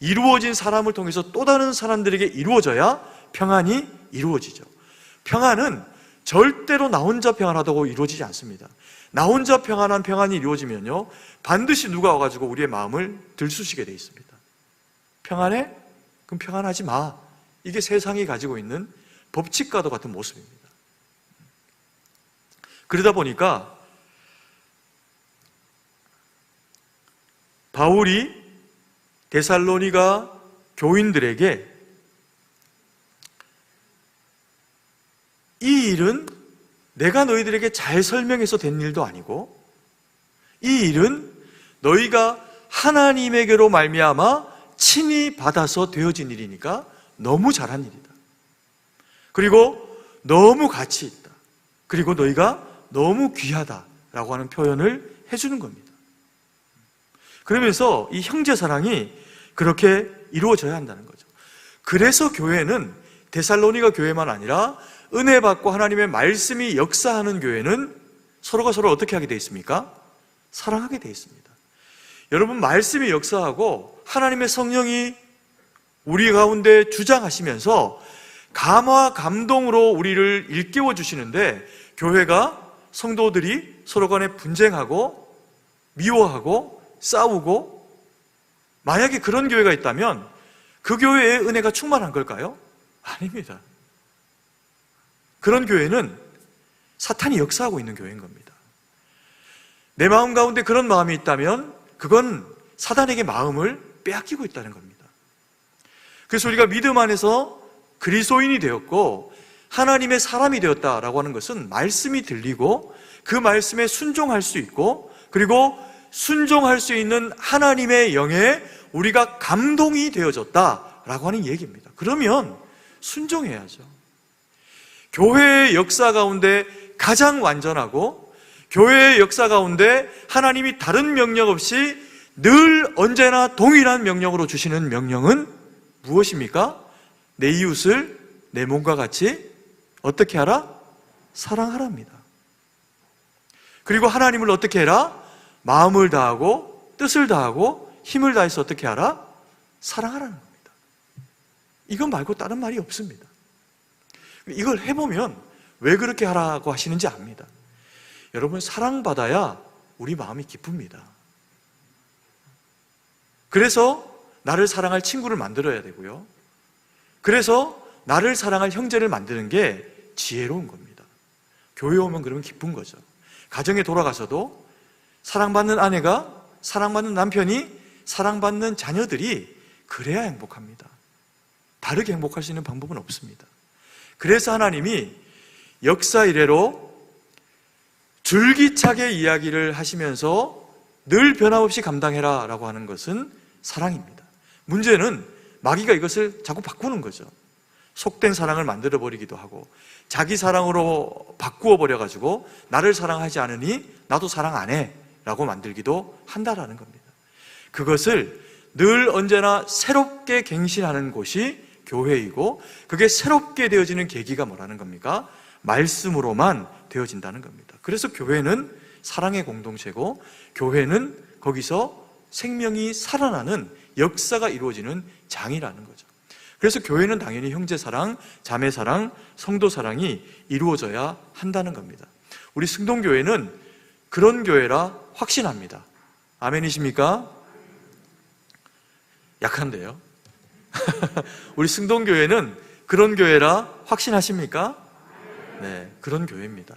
이루어진 사람을 통해서 또 다른 사람들에게 이루어져야 평안이 이루어지죠. 평안은 절대로 나 혼자 평안하다고 이루어지지 않습니다. 나 혼자 평안한 평안이 이루어지면요, 반드시 누가 와가지고 우리의 마음을 들쑤시게 돼 있습니다. 평안해? 그럼 평안하지 마. 이게 세상이 가지고 있는 법칙과도 같은 모습입니다. 그러다 보니까 바울이 데살로니가 교인들에게 이 일은 내가 너희들에게 잘 설명해서 된 일도 아니고, 이 일은 너희가 하나님에게로 말미암아 친히 받아서 되어진 일이니까 너무 잘한 일이다. 그리고 너무 가치 있다. 그리고 너희가 너무 귀하다라고 하는 표현을 해주는 겁니다. 그러면서 이 형제 사랑이 그렇게 이루어져야 한다는 거죠. 그래서 교회는 데살로니가 교회만 아니라 은혜 받고 하나님의 말씀이 역사하는 교회는 서로가 서로 어떻게 하게 돼 있습니까? 사랑하게 돼 있습니다. 여러분, 말씀이 역사하고 하나님의 성령이 우리 가운데 주장하시면서 감화 감동으로 우리를 일깨워 주시는데, 교회가 성도들이 서로 간에 분쟁하고 미워하고 싸우고, 만약에 그런 교회가 있다면 그 교회에 은혜가 충만한 걸까요? 아닙니다. 그런 교회는 사탄이 역사하고 있는 교회인 겁니다. 내 마음 가운데 그런 마음이 있다면 그건 사단에게 마음을 빼앗기고 있다는 겁니다. 그래서 우리가 믿음 안에서 그리스도인이 되었고 하나님의 사람이 되었다라고 하는 것은 말씀이 들리고 그 말씀에 순종할 수 있고, 그리고 순종할 수 있는 하나님의 영에 우리가 감동이 되어졌다라고 하는 얘기입니다. 그러면 순종해야죠. 교회의 역사 가운데 가장 완전하고, 교회의 역사 가운데 하나님이 다른 명령 없이 늘 언제나 동일한 명령으로 주시는 명령은 무엇입니까? 내 이웃을 내 몸과 같이 어떻게 하라? 사랑하랍니다. 그리고 하나님을 어떻게 해라? 마음을 다하고 뜻을 다하고 힘을 다해서 어떻게 하라? 사랑하라는 겁니다. 이거 말고 다른 말이 없습니다. 이걸 해보면 왜 그렇게 하라고 하시는지 압니다. 여러분, 사랑받아야 우리 마음이 기쁩니다. 그래서 나를 사랑할 친구를 만들어야 되고요, 그래서 나를 사랑할 형제를 만드는 게 지혜로운 겁니다. 교회 오면 그러면 기쁜 거죠. 가정에 돌아가서도 사랑받는 아내가, 사랑받는 남편이, 사랑받는 자녀들이 그래야 행복합니다. 다르게 행복할 수 있는 방법은 없습니다. 그래서 하나님이 역사 이래로 줄기차게 이야기를 하시면서 늘 변함없이 감당해라 라고 하는 것은 사랑입니다. 문제는 마귀가 이것을 자꾸 바꾸는 거죠. 속된 사랑을 만들어 버리기도 하고, 자기 사랑으로 바꾸어 버려가지고 나를 사랑하지 않으니 나도 사랑 안 해 라고 만들기도 한다라는 겁니다. 그것을 늘 언제나 새롭게 갱신하는 곳이 교회이고, 그게 새롭게 되어지는 계기가 뭐라는 겁니까? 말씀으로만 되어진다는 겁니다. 그래서 교회는 사랑의 공동체고, 교회는 거기서 생명이 살아나는 역사가 이루어지는 장이라는 거죠. 그래서 교회는 당연히 형제 사랑, 자매 사랑, 성도 사랑이 이루어져야 한다는 겁니다. 우리 승동교회는 그런 교회라 확신합니다. 아멘이십니까? 약한데요. 우리 승동교회는 그런 교회라 확신하십니까? 네, 그런 교회입니다.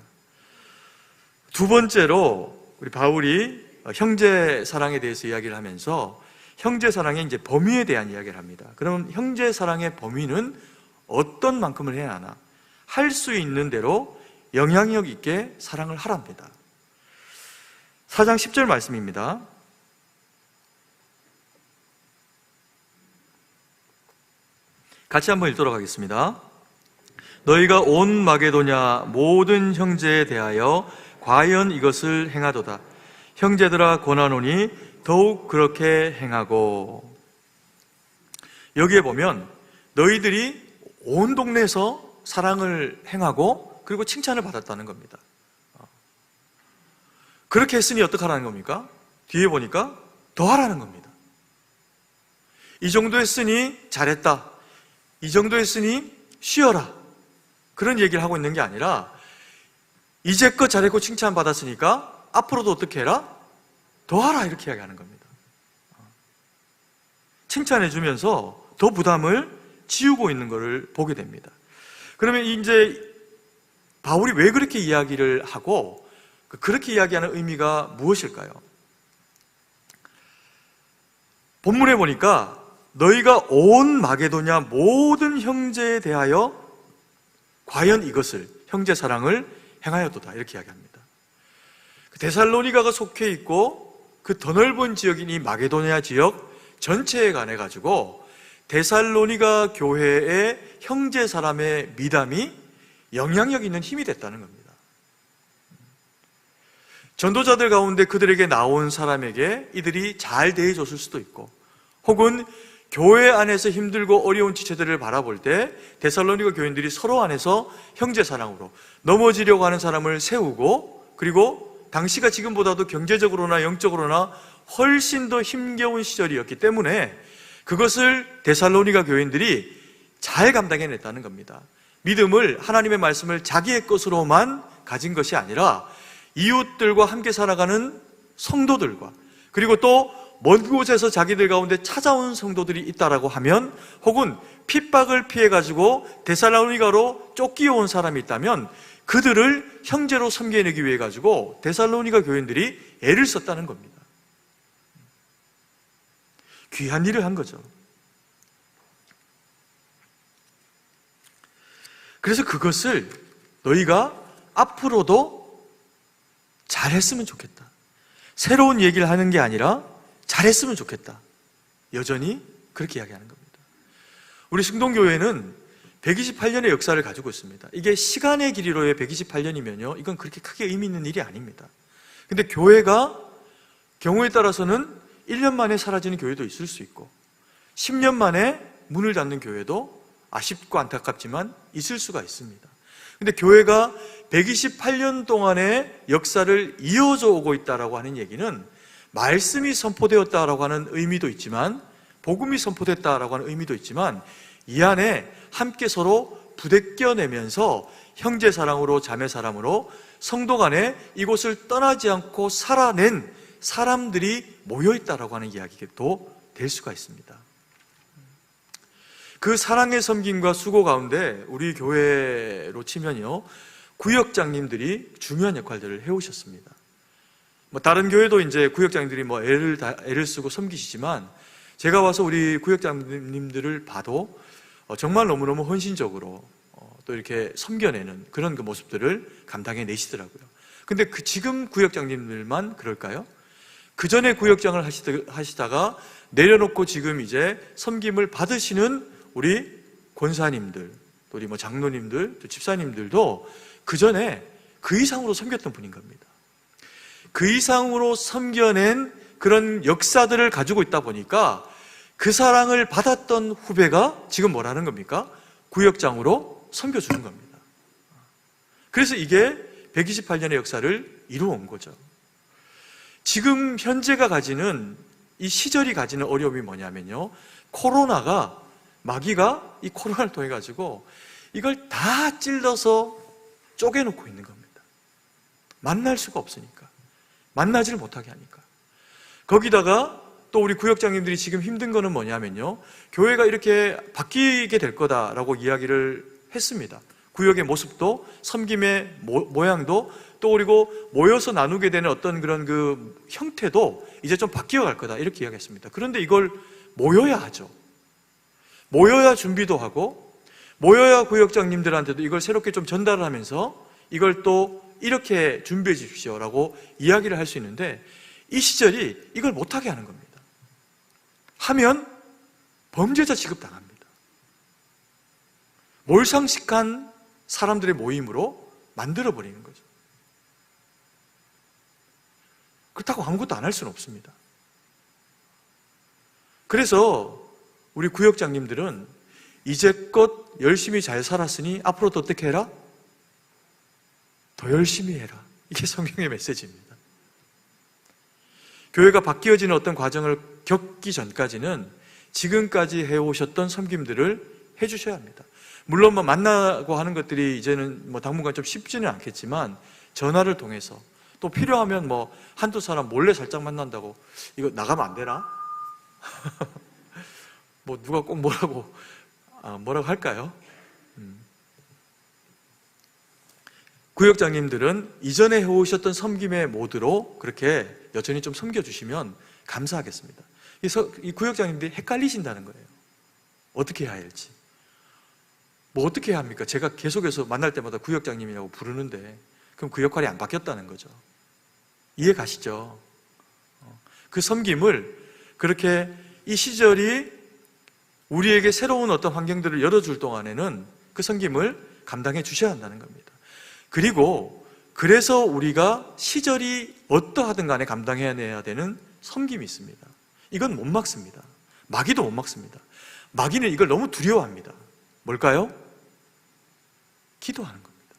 두 번째로 우리 바울이 형제 사랑에 대해서 이야기를 하면서 형제 사랑의 이제 범위에 대한 이야기를 합니다. 그럼 형제 사랑의 범위는 어떤 만큼을 해야 하나? 할 수 있는 대로 영향력 있게 사랑을 하랍니다. 4장 10절 말씀입니다. 같이 한번 읽도록 하겠습니다. 너희가 온 마게도냐 모든 형제에 대하여 과연 이것을 행하도다. 형제들아 권하노니 더욱 그렇게 행하고. 여기에 보면 너희들이 온 동네에서 사랑을 행하고 그리고 칭찬을 받았다는 겁니다. 그렇게 했으니 어떡하라는 겁니까? 뒤에 보니까 더 하라는 겁니다. 이 정도 했으니 잘했다. 이 정도 했으니 쉬어라. 그런 얘기를 하고 있는 게 아니라 이제껏 잘했고 칭찬받았으니까 앞으로도 어떻게 해라? 더 하라. 이렇게 이야기하는 겁니다. 칭찬해주면서 더 부담을 지우고 있는 것을 보게 됩니다. 그러면 이제 바울이 왜 그렇게 이야기를 하고 그렇게 이야기하는 의미가 무엇일까요? 본문에 보니까 너희가 온 마게도냐 모든 형제에 대하여 과연 이것을 형제 사랑을 행하였도다 이렇게 이야기합니다. 데살로니가가 속해 있고 그 더 넓은 지역인 이 마게도냐 지역 전체에 관해 가지고 데살로니가 교회의 형제 사람의 미담이 영향력 있는 힘이 됐다는 겁니다. 전도자들 가운데 그들에게 나온 사람에게 이들이 잘 대해줬을 수도 있고 혹은 교회 안에서 힘들고 어려운 지체들을 바라볼 때 데살로니가 교인들이 서로 안에서 형제 사랑으로 넘어지려고 하는 사람을 세우고 그리고 당시가 지금보다도 경제적으로나 영적으로나 훨씬 더 힘겨운 시절이었기 때문에 그것을 데살로니가 교인들이 잘 감당해냈다는 겁니다. 믿음을, 하나님의 말씀을 자기의 것으로만 가진 것이 아니라 이웃들과 함께 살아가는 성도들과 그리고 또 먼 곳에서 자기들 가운데 찾아온 성도들이 있다라고 하면 혹은 핍박을 피해가지고 데살로니가로 쫓겨온 사람이 있다면 그들을 형제로 섬겨내기 위해 가지고 데살로니가 교인들이 애를 썼다는 겁니다. 귀한 일을 한 거죠. 그래서 그것을 너희가 앞으로도 잘했으면 좋겠다. 새로운 얘기를 하는 게 아니라 잘했으면 좋겠다. 여전히 그렇게 이야기하는 겁니다. 우리 승동교회는 128년의 역사를 가지고 있습니다. 이게 시간의 길이로의 128년이면요, 이건 그렇게 크게 의미 있는 일이 아닙니다. 근데 교회가 경우에 따라서는 1년 만에 사라지는 교회도 있을 수 있고 10년 만에 문을 닫는 교회도 아쉽고 안타깝지만 있을 수가 있습니다. 근데 교회가 128년 동안의 역사를 이어져 오고 있다라고 하는 얘기는 말씀이 선포되었다라고 하는 의미도 있지만 복음이 선포됐다라고 하는 의미도 있지만 이 안에 함께 서로 부대껴내면서 형제 사랑으로 자매 사랑으로 성도 간에 이곳을 떠나지 않고 살아낸 사람들이 모여있다라고 하는 이야기도 될 수가 있습니다. 그 사랑의 섬김과 수고 가운데 우리 교회로 치면요, 구역장님들이 중요한 역할들을 해오셨습니다. 다른 교회도 이제 구역장님들이 애를 쓰고 섬기시지만 제가 와서 우리 구역장님들을 봐도 정말 너무너무 헌신적으로 또 이렇게 섬겨내는 그런 그 모습들을 감당해 내시더라고요. 근데 지금 구역장님들만 그럴까요? 그 전에 구역장을 하시다가 내려놓고 지금 이제 섬김을 받으시는 우리 권사님들, 또 우리 장로님들, 또 집사님들도 그 전에 그 이상으로 섬겼던 분인 겁니다. 그 이상으로 섬겨낸 그런 역사들을 가지고 있다 보니까 그 사랑을 받았던 후배가 지금 뭐라는 겁니까? 구역장으로 섬겨주는 겁니다. 그래서 이게 128년의 역사를 이루어온 거죠. 지금 현재가 가지는 이 시절이 가지는 어려움이 뭐냐면요, 코로나가, 마귀가 이 코로나를 통해 가지고 이걸 다 찔러서 쪼개놓고 있는 겁니다. 만날 수가 없으니까, 만나지를 못하게 하니까. 거기다가 또 우리 구역장님들이 지금 힘든 거는 뭐냐면요, 교회가 이렇게 바뀌게 될 거다라고 이야기를 했습니다. 구역의 모습도, 섬김의 모양도, 또 그리고 모여서 나누게 되는 어떤 그런 그 형태도 이제 좀 바뀌어 갈 거다, 이렇게 이야기했습니다. 그런데 이걸 모여야 하죠. 모여야 준비도 하고, 모여야 구역장님들한테도 이걸 새롭게 좀 전달을 하면서 이걸 또 이렇게 준비해 주십시오라고 이야기를 할 수 있는데, 이 시절이 이걸 못하게 하는 겁니다. 하면 범죄자 취급당합니다. 몰상식한 사람들의 모임으로 만들어버리는 거죠. 그렇다고 아무것도 안 할 수는 없습니다. 그래서 우리 구역장님들은 이제껏 열심히 잘 살았으니 앞으로도 어떻게 해라? 더 열심히 해라. 이게 성경의 메시지입니다. 교회가 바뀌어지는 어떤 과정을 겪기 전까지는 지금까지 해오셨던 섬김들을 해주셔야 합니다. 물론 뭐 만나고 하는 것들이 이제는 뭐 당분간 좀 쉽지는 않겠지만, 전화를 통해서 또 필요하면 뭐 한두 사람 몰래 살짝 만난다고 이거 나가면 안 되나? 뭐 누가 꼭 뭐라고 할까요? 구역장님들은 이전에 해오셨던 섬김의 모드로 그렇게 여전히 좀 섬겨주시면 감사하겠습니다. 이 구역장님들이 헷갈리신다는 거예요. 어떻게 해야 할지. 뭐 어떻게 해야 합니까? 제가 계속해서 만날 때마다 구역장님이라고 부르는데 그럼 그 역할이 안 바뀌었다는 거죠. 이해 가시죠? 그 섬김을 그렇게 이 시절이 우리에게 새로운 어떤 환경들을 열어줄 동안에는 그 섬김을 감당해 주셔야 한다는 겁니다. 그리고 그래서 우리가 시절이 어떠하든 간에 감당해야 되는 섬김이 있습니다. 이건 못 막습니다. 마귀도 못 막습니다. 마귀는 이걸 너무 두려워합니다. 뭘까요? 기도하는 겁니다.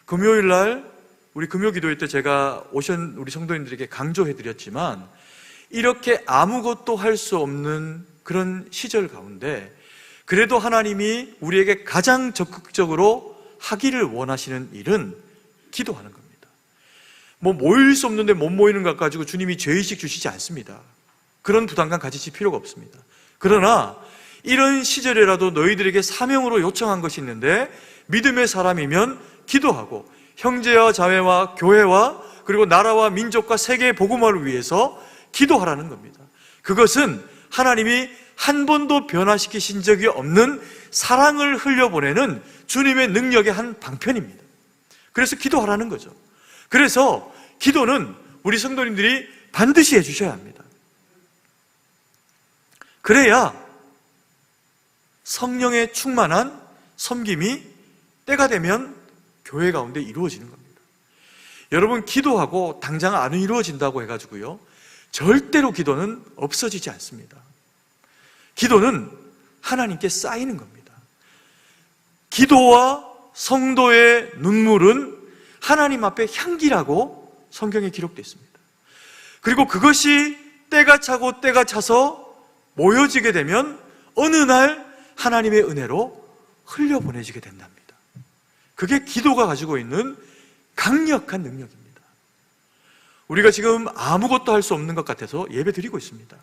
금요일 날 우리 금요 기도회 때 제가 오신 우리 성도님들에게 강조해 드렸지만, 이렇게 아무것도 할 수 없는 그런 시절 가운데 그래도 하나님이 우리에게 가장 적극적으로 하기를 원하시는 일은 기도하는 겁니다. 뭐 모일 수 없는데 못 모이는 것 가지고 주님이 죄의식 주시지 않습니다. 그런 부담감 가지실 필요가 없습니다. 그러나 이런 시절에라도 너희들에게 사명으로 요청한 것이 있는데, 믿음의 사람이면 기도하고 형제와 자매와 교회와 그리고 나라와 민족과 세계의 복음화를 위해서 기도하라는 겁니다. 그것은 하나님이 한 번도 변화시키신 적이 없는 사랑을 흘려보내는 주님의 능력의 한 방편입니다. 그래서 기도하라는 거죠. 그래서 기도는 우리 성도님들이 반드시 해주셔야 합니다. 그래야 성령의 충만한 섬김이 때가 되면 교회 가운데 이루어지는 겁니다. 여러분, 기도하고 당장 안 이루어진다고 해가지고요, 절대로 기도는 없어지지 않습니다. 기도는 하나님께 쌓이는 겁니다. 기도와 성도의 눈물은 하나님 앞에 향기라고 성경에 기록되어 있습니다. 그리고 그것이 때가 차고 때가 차서 모여지게 되면 어느 날 하나님의 은혜로 흘려보내지게 된답니다. 그게 기도가 가지고 있는 강력한 능력입니다. 우리가 지금 아무것도 할 수 없는 것 같아서 예배 드리고 있습니다.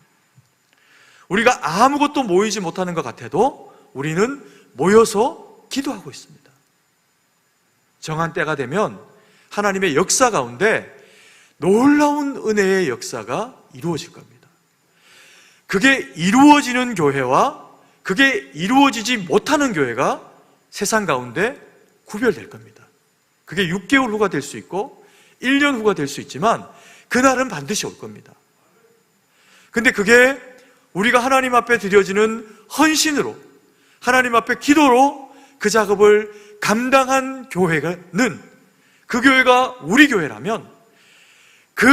우리가 아무것도 모이지 못하는 것 같아도 우리는 모여서 기도하고 있습니다. 정한 때가 되면 하나님의 역사 가운데 놀라운 은혜의 역사가 이루어질 겁니다. 그게 이루어지는 교회와 그게 이루어지지 못하는 교회가 세상 가운데 구별될 겁니다. 그게 6개월 후가 될 수 있고 1년 후가 될 수 있지만 그날은 반드시 올 겁니다. 근데 그게 우리가 하나님 앞에 드려지는 헌신으로, 하나님 앞에 기도로 그 작업을 감당한 교회는, 그 교회가 우리 교회라면 그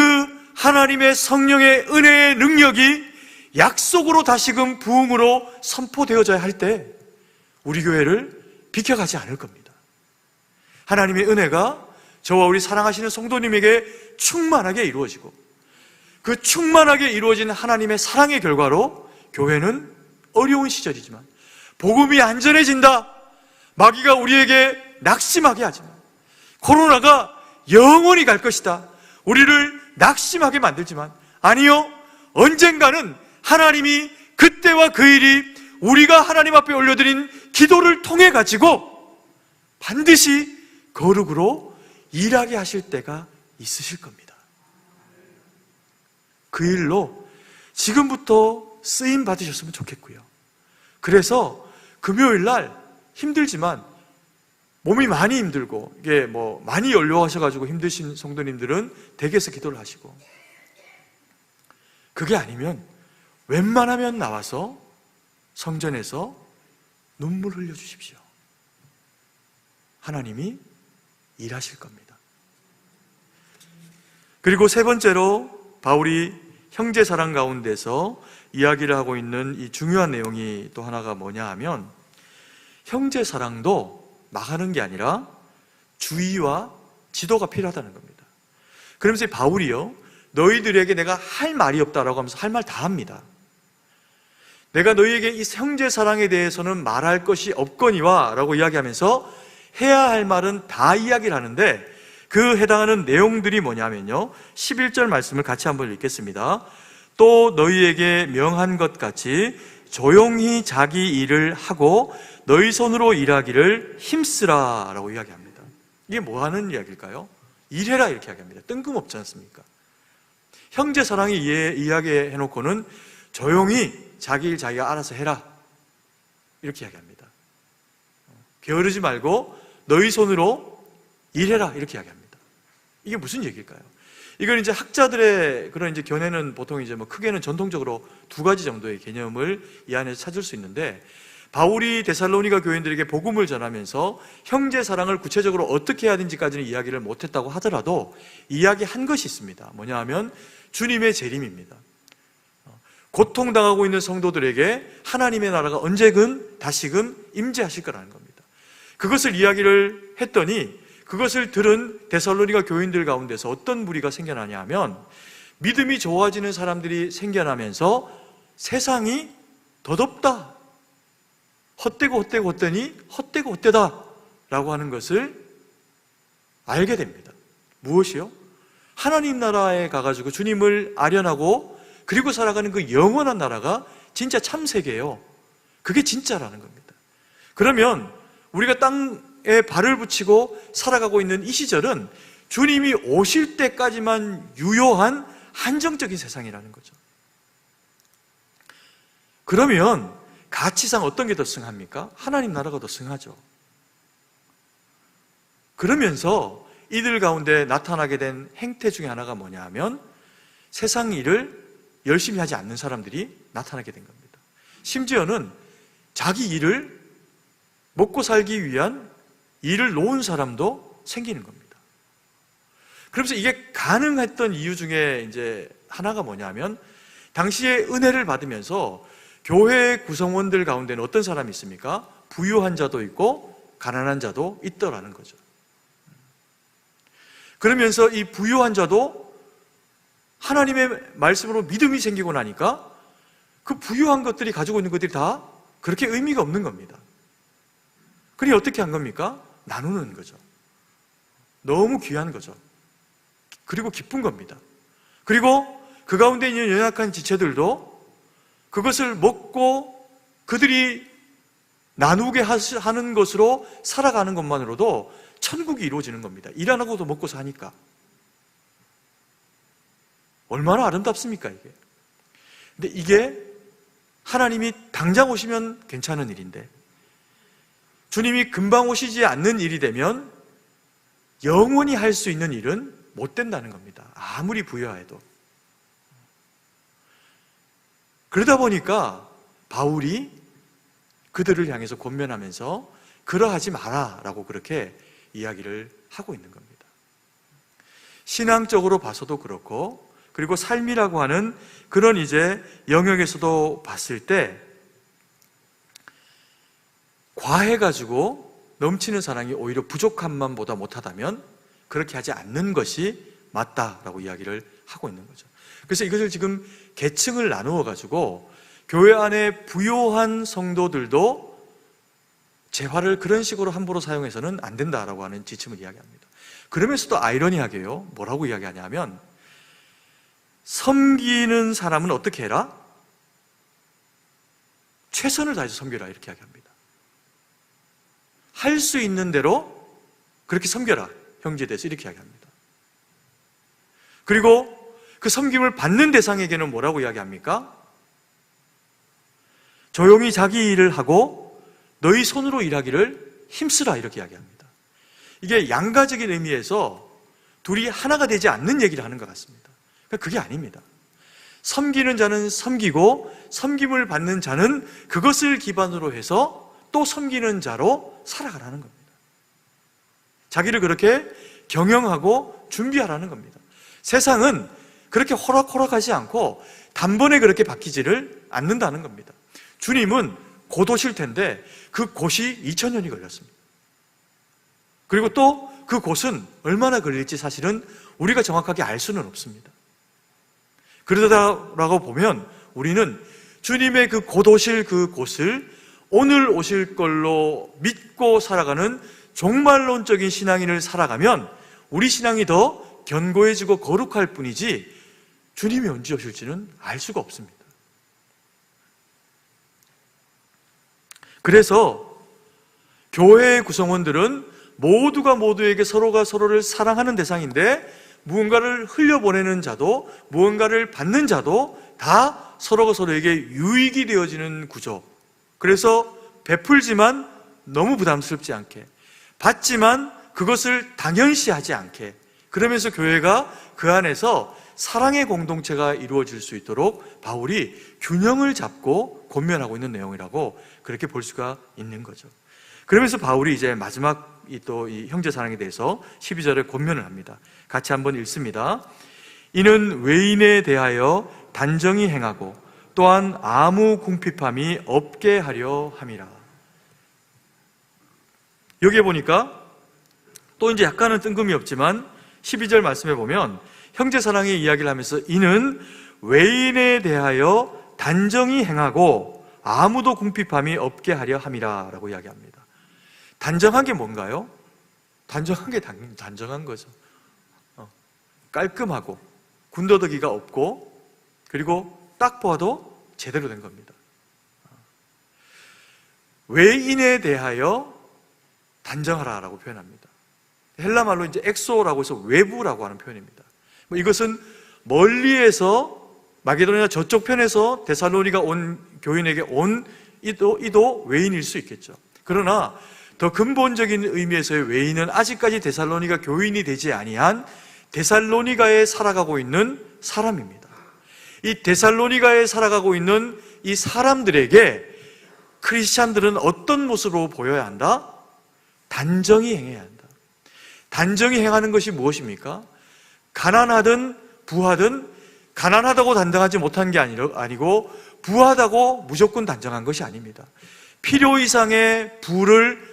하나님의 성령의 은혜의 능력이 약속으로 다시금 부흥으로 선포되어져야 할 때 우리 교회를 비켜가지 않을 겁니다. 하나님의 은혜가 저와 우리 사랑하시는 성도님에게 충만하게 이루어지고, 그 충만하게 이루어진 하나님의 사랑의 결과로 교회는 어려운 시절이지만 복음이 안전해진다, 마귀가 우리에게 낙심하게 하지만, 코로나가 영원히 갈 것이다, 우리를 낙심하게 만들지만, 아니요, 언젠가는 하나님이 그때와 그 일이 우리가 하나님 앞에 올려드린 기도를 통해 가지고 반드시 거룩으로 일하게 하실 때가 있으실 겁니다. 그 일로 지금부터 쓰임 받으셨으면 좋겠고요. 그래서 금요일 날 힘들지만, 몸이 많이 힘들고 이게 많이 연로하셔가지고 힘드신 성도님들은 댁에서 기도를 하시고, 그게 아니면 웬만하면 나와서 성전에서 눈물 흘려 주십시오. 하나님이 일하실 겁니다. 그리고 세 번째로 바울이 형제 사랑 가운데서 이야기를 하고 있는 이 중요한 내용이 또 하나가 뭐냐 하면, 형제 사랑도 막 하는 게 아니라 주의와 지도가 필요하다는 겁니다. 그러면서 바울이요, 너희들에게 내가 할 말이 없다라고 하면서 할 말 다 합니다. 내가 너희에게 이 형제 사랑에 대해서는 말할 것이 없거니와 라고 이야기하면서 해야 할 말은 다 이야기를 하는데, 그 해당하는 내용들이 뭐냐면요, 11절 말씀을 같이 한번 읽겠습니다. 또 너희에게 명한 것 같이 조용히 자기 일을 하고 너희 손으로 일하기를 힘쓰라 라고 이야기합니다. 이게 뭐 하는 이야기일까요? 일해라 이렇게 이야기합니다. 뜬금없지 않습니까? 형제 사랑이 이야기해 놓고는 조용히 자기 일 자기가 알아서 해라 이렇게 이야기합니다. 게으르지 말고 너희 손으로 일해라 이렇게 이야기합니다. 이게 무슨 얘기일까요? 이건 이제 학자들의 그런 이제 견해는 보통 이제 크게는 전통적으로 두 가지 정도의 개념을 이 안에서 찾을 수 있는데, 바울이 데살로니가 교인들에게 복음을 전하면서 형제 사랑을 구체적으로 어떻게 해야 되는지까지는 이야기를 못했다고 하더라도 이야기한 것이 있습니다. 뭐냐 하면 주님의 재림입니다. 고통당하고 있는 성도들에게 하나님의 나라가 언제든 다시금 임재하실 거라는 겁니다. 그것을 이야기를 했더니, 그것을 들은 데살로니가 교인들 가운데서 어떤 무리가 생겨나냐 하면, 믿음이 좋아지는 사람들이 생겨나면서 세상이 더덥다, 헛되고 헛되니 헛되고 헛되다 라고 하는 것을 알게 됩니다. 무엇이요? 하나님 나라에 가가지고 주님을 아련하고 그리고 살아가는 그 영원한 나라가 진짜 참세계예요. 그게 진짜라는 겁니다. 그러면 우리가 땅에 발을 붙이고 살아가고 있는 이 시절은 주님이 오실 때까지만 유효한 한정적인 세상이라는 거죠. 그러면 가치상 어떤 게 더 승합니까? 하나님 나라가 더 승하죠. 그러면서 이들 가운데 나타나게 된 행태 중에 하나가 뭐냐 하면, 세상 일을 열심히 하지 않는 사람들이 나타나게 된 겁니다. 심지어는 자기 일을 먹고 살기 위한 일을 놓은 사람도 생기는 겁니다. 그러면서 이게 가능했던 이유 중에 이제 하나가 뭐냐면, 당시에 은혜를 받으면서 교회 구성원들 가운데는 어떤 사람이 있습니까? 부유한 자도 있고 가난한 자도 있더라는 거죠. 그러면서 이 부유한 자도 하나님의 말씀으로 믿음이 생기고 나니까 그 부유한 것들이 가지고 있는 것들이 다 그렇게 의미가 없는 겁니다. 그러니 어떻게 한 겁니까? 나누는 거죠. 너무 귀한 거죠. 그리고 기쁜 겁니다. 그리고 그 가운데 있는 연약한 지체들도 그것을 먹고 그들이 나누게 하는 것으로 살아가는 것만으로도 천국이 이루어지는 겁니다. 일 안 하고도 먹고 사니까. 얼마나 아름답습니까, 이게? 근데 이게 하나님이 당장 오시면 괜찮은 일인데, 주님이 금방 오시지 않는 일이 되면 영원히 할 수 있는 일은 못 된다는 겁니다. 아무리 부여해도. 그러다 보니까 바울이 그들을 향해서 권면하면서 그러하지 마라 라고 그렇게 이야기를 하고 있는 겁니다. 신앙적으로 봐서도 그렇고, 그리고 삶이라고 하는 그런 이제 영역에서도 봤을 때, 과해가지고 넘치는 사랑이 오히려 부족함만 보다 못하다면 그렇게 하지 않는 것이 맞다라고 이야기를 하고 있는 거죠. 그래서 이것을 지금 계층을 나누어 가지고 교회 안에 부요한 성도들도 재화를 그런 식으로 함부로 사용해서는 안 된다라고 하는 지침을 이야기합니다. 그러면서도 아이러니하게요, 뭐라고 이야기하냐면 섬기는 사람은 어떻게 해라? 최선을 다해서 섬겨라, 이렇게 이야기합니다. 할 수 있는 대로 그렇게 섬겨라, 형제에 대해서 이렇게 이야기합니다. 그리고 그 섬김을 받는 대상에게는 뭐라고 이야기합니까? 조용히 자기 일을 하고 너희 손으로 일하기를 힘쓰라, 이렇게 이야기합니다. 이게 양가적인 의미에서 둘이 하나가 되지 않는 얘기를 하는 것 같습니다. 그게 아닙니다. 섬기는 자는 섬기고 섬김을 받는 자는 그것을 기반으로 해서 또 섬기는 자로 살아가라는 겁니다. 자기를 그렇게 경영하고 준비하라는 겁니다. 세상은 그렇게 호락호락하지 않고 단번에 그렇게 바뀌지를 않는다는 겁니다. 주님은 곧 오실 텐데 그 곧이 2000년이 걸렸습니다. 그리고 또 그 곧은 얼마나 걸릴지 사실은 우리가 정확하게 알 수는 없습니다. 그러다라고 보면 우리는 주님의 그 곧 오실 그 곧을 오늘 오실 걸로 믿고 살아가는 종말론적인 신앙인을 살아가면 우리 신앙이 더 견고해지고 거룩할 뿐이지 주님이 언제 오실지는 알 수가 없습니다. 그래서 교회의 구성원들은 모두가 모두에게 서로가 서로를 사랑하는 대상인데 무언가를 흘려보내는 자도 무언가를 받는 자도 다 서로가 서로에게 유익이 되어지는 구조. 그래서 베풀지만 너무 부담스럽지 않게, 받지만 그것을 당연시하지 않게, 그러면서 교회가 그 안에서 사랑의 공동체가 이루어질 수 있도록 바울이 균형을 잡고 권면하고 있는 내용이라고 그렇게 볼 수가 있는 거죠. 그러면서 바울이 이제 마지막 이 형제 사랑에 대해서 12절에 권면을 합니다. 같이 한번 읽습니다. 이는 외인에 대하여 단정히 행하고 또한 아무 궁핍함이 없게 하려 함이라. 여기에 보니까 또 이제 약간은 뜬금이 없지만 12절 말씀에 보면 형제 사랑의 이야기를 하면서 이는 외인에 대하여 단정히 행하고 아무도 궁핍함이 없게 하려 함이라 라고 이야기합니다. 단정한 게 뭔가요? 단정한 게 단정한 거죠. 깔끔하고 군더더기가 없고 그리고 딱 보아도 제대로 된 겁니다. 외인에 대하여 단정하라라고 표현합니다. 헬라 말로 이제 엑소라고 해서 외부라고 하는 표현입니다. 이것은 멀리에서 마게도니아 저쪽 편에서 데살로니가 온 교인에게 온 이도 외인일 수 있겠죠. 그러나 더 근본적인 의미에서의 외인은 아직까지 데살로니가 교인이 되지 아니한 데살로니가에 살아가고 있는 사람입니다. 이 데살로니가에 살아가고 있는 이 사람들에게 크리스찬들은 어떤 모습으로 보여야 한다? 단정히 행해야 한다. 단정히 행하는 것이 무엇입니까? 가난하든 부하든 가난하다고 단정하지 못한 게 아니고 부하다고 무조건 단정한 것이 아닙니다. 필요 이상의 부를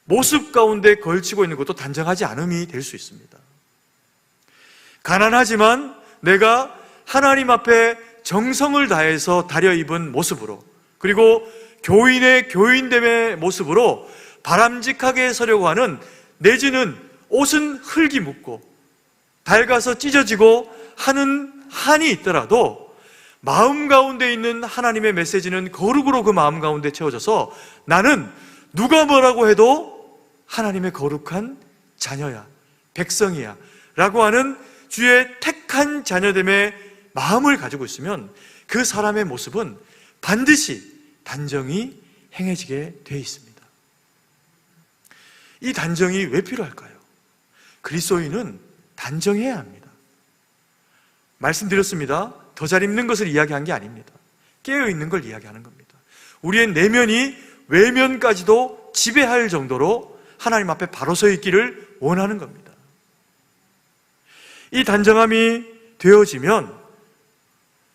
모습 가운데 걸치고 있는 것도 단정하지 않음이 될 수 있습니다. 가난하지만 내가 하나님 앞에 정성을 다해서 다려 입은 모습으로 그리고 교인의 교인됨의 모습으로 바람직하게 서려고 하는 내지는 옷은 흙이 묻고 낡아서 찢어지고 하는 한이 있더라도 마음 가운데 있는 하나님의 메시지는 거룩으로 그 마음 가운데 채워져서 나는 누가 뭐라고 해도 하나님의 거룩한 자녀야, 백성이야 라고 하는 주의 택한 자녀됨의 마음을 가지고 있으면 그 사람의 모습은 반드시 단정히 행해지게 되어 있습니다. 이 단정이 왜 필요할까요? 그리스도인은 단정해야 합니다. 말씀드렸습니다. 더 잘 입는 것을 이야기한 게 아닙니다. 깨어있는 걸 이야기하는 겁니다. 우리의 내면이 외면까지도 지배할 정도로 하나님 앞에 바로 서 있기를 원하는 겁니다. 이 단정함이 되어지면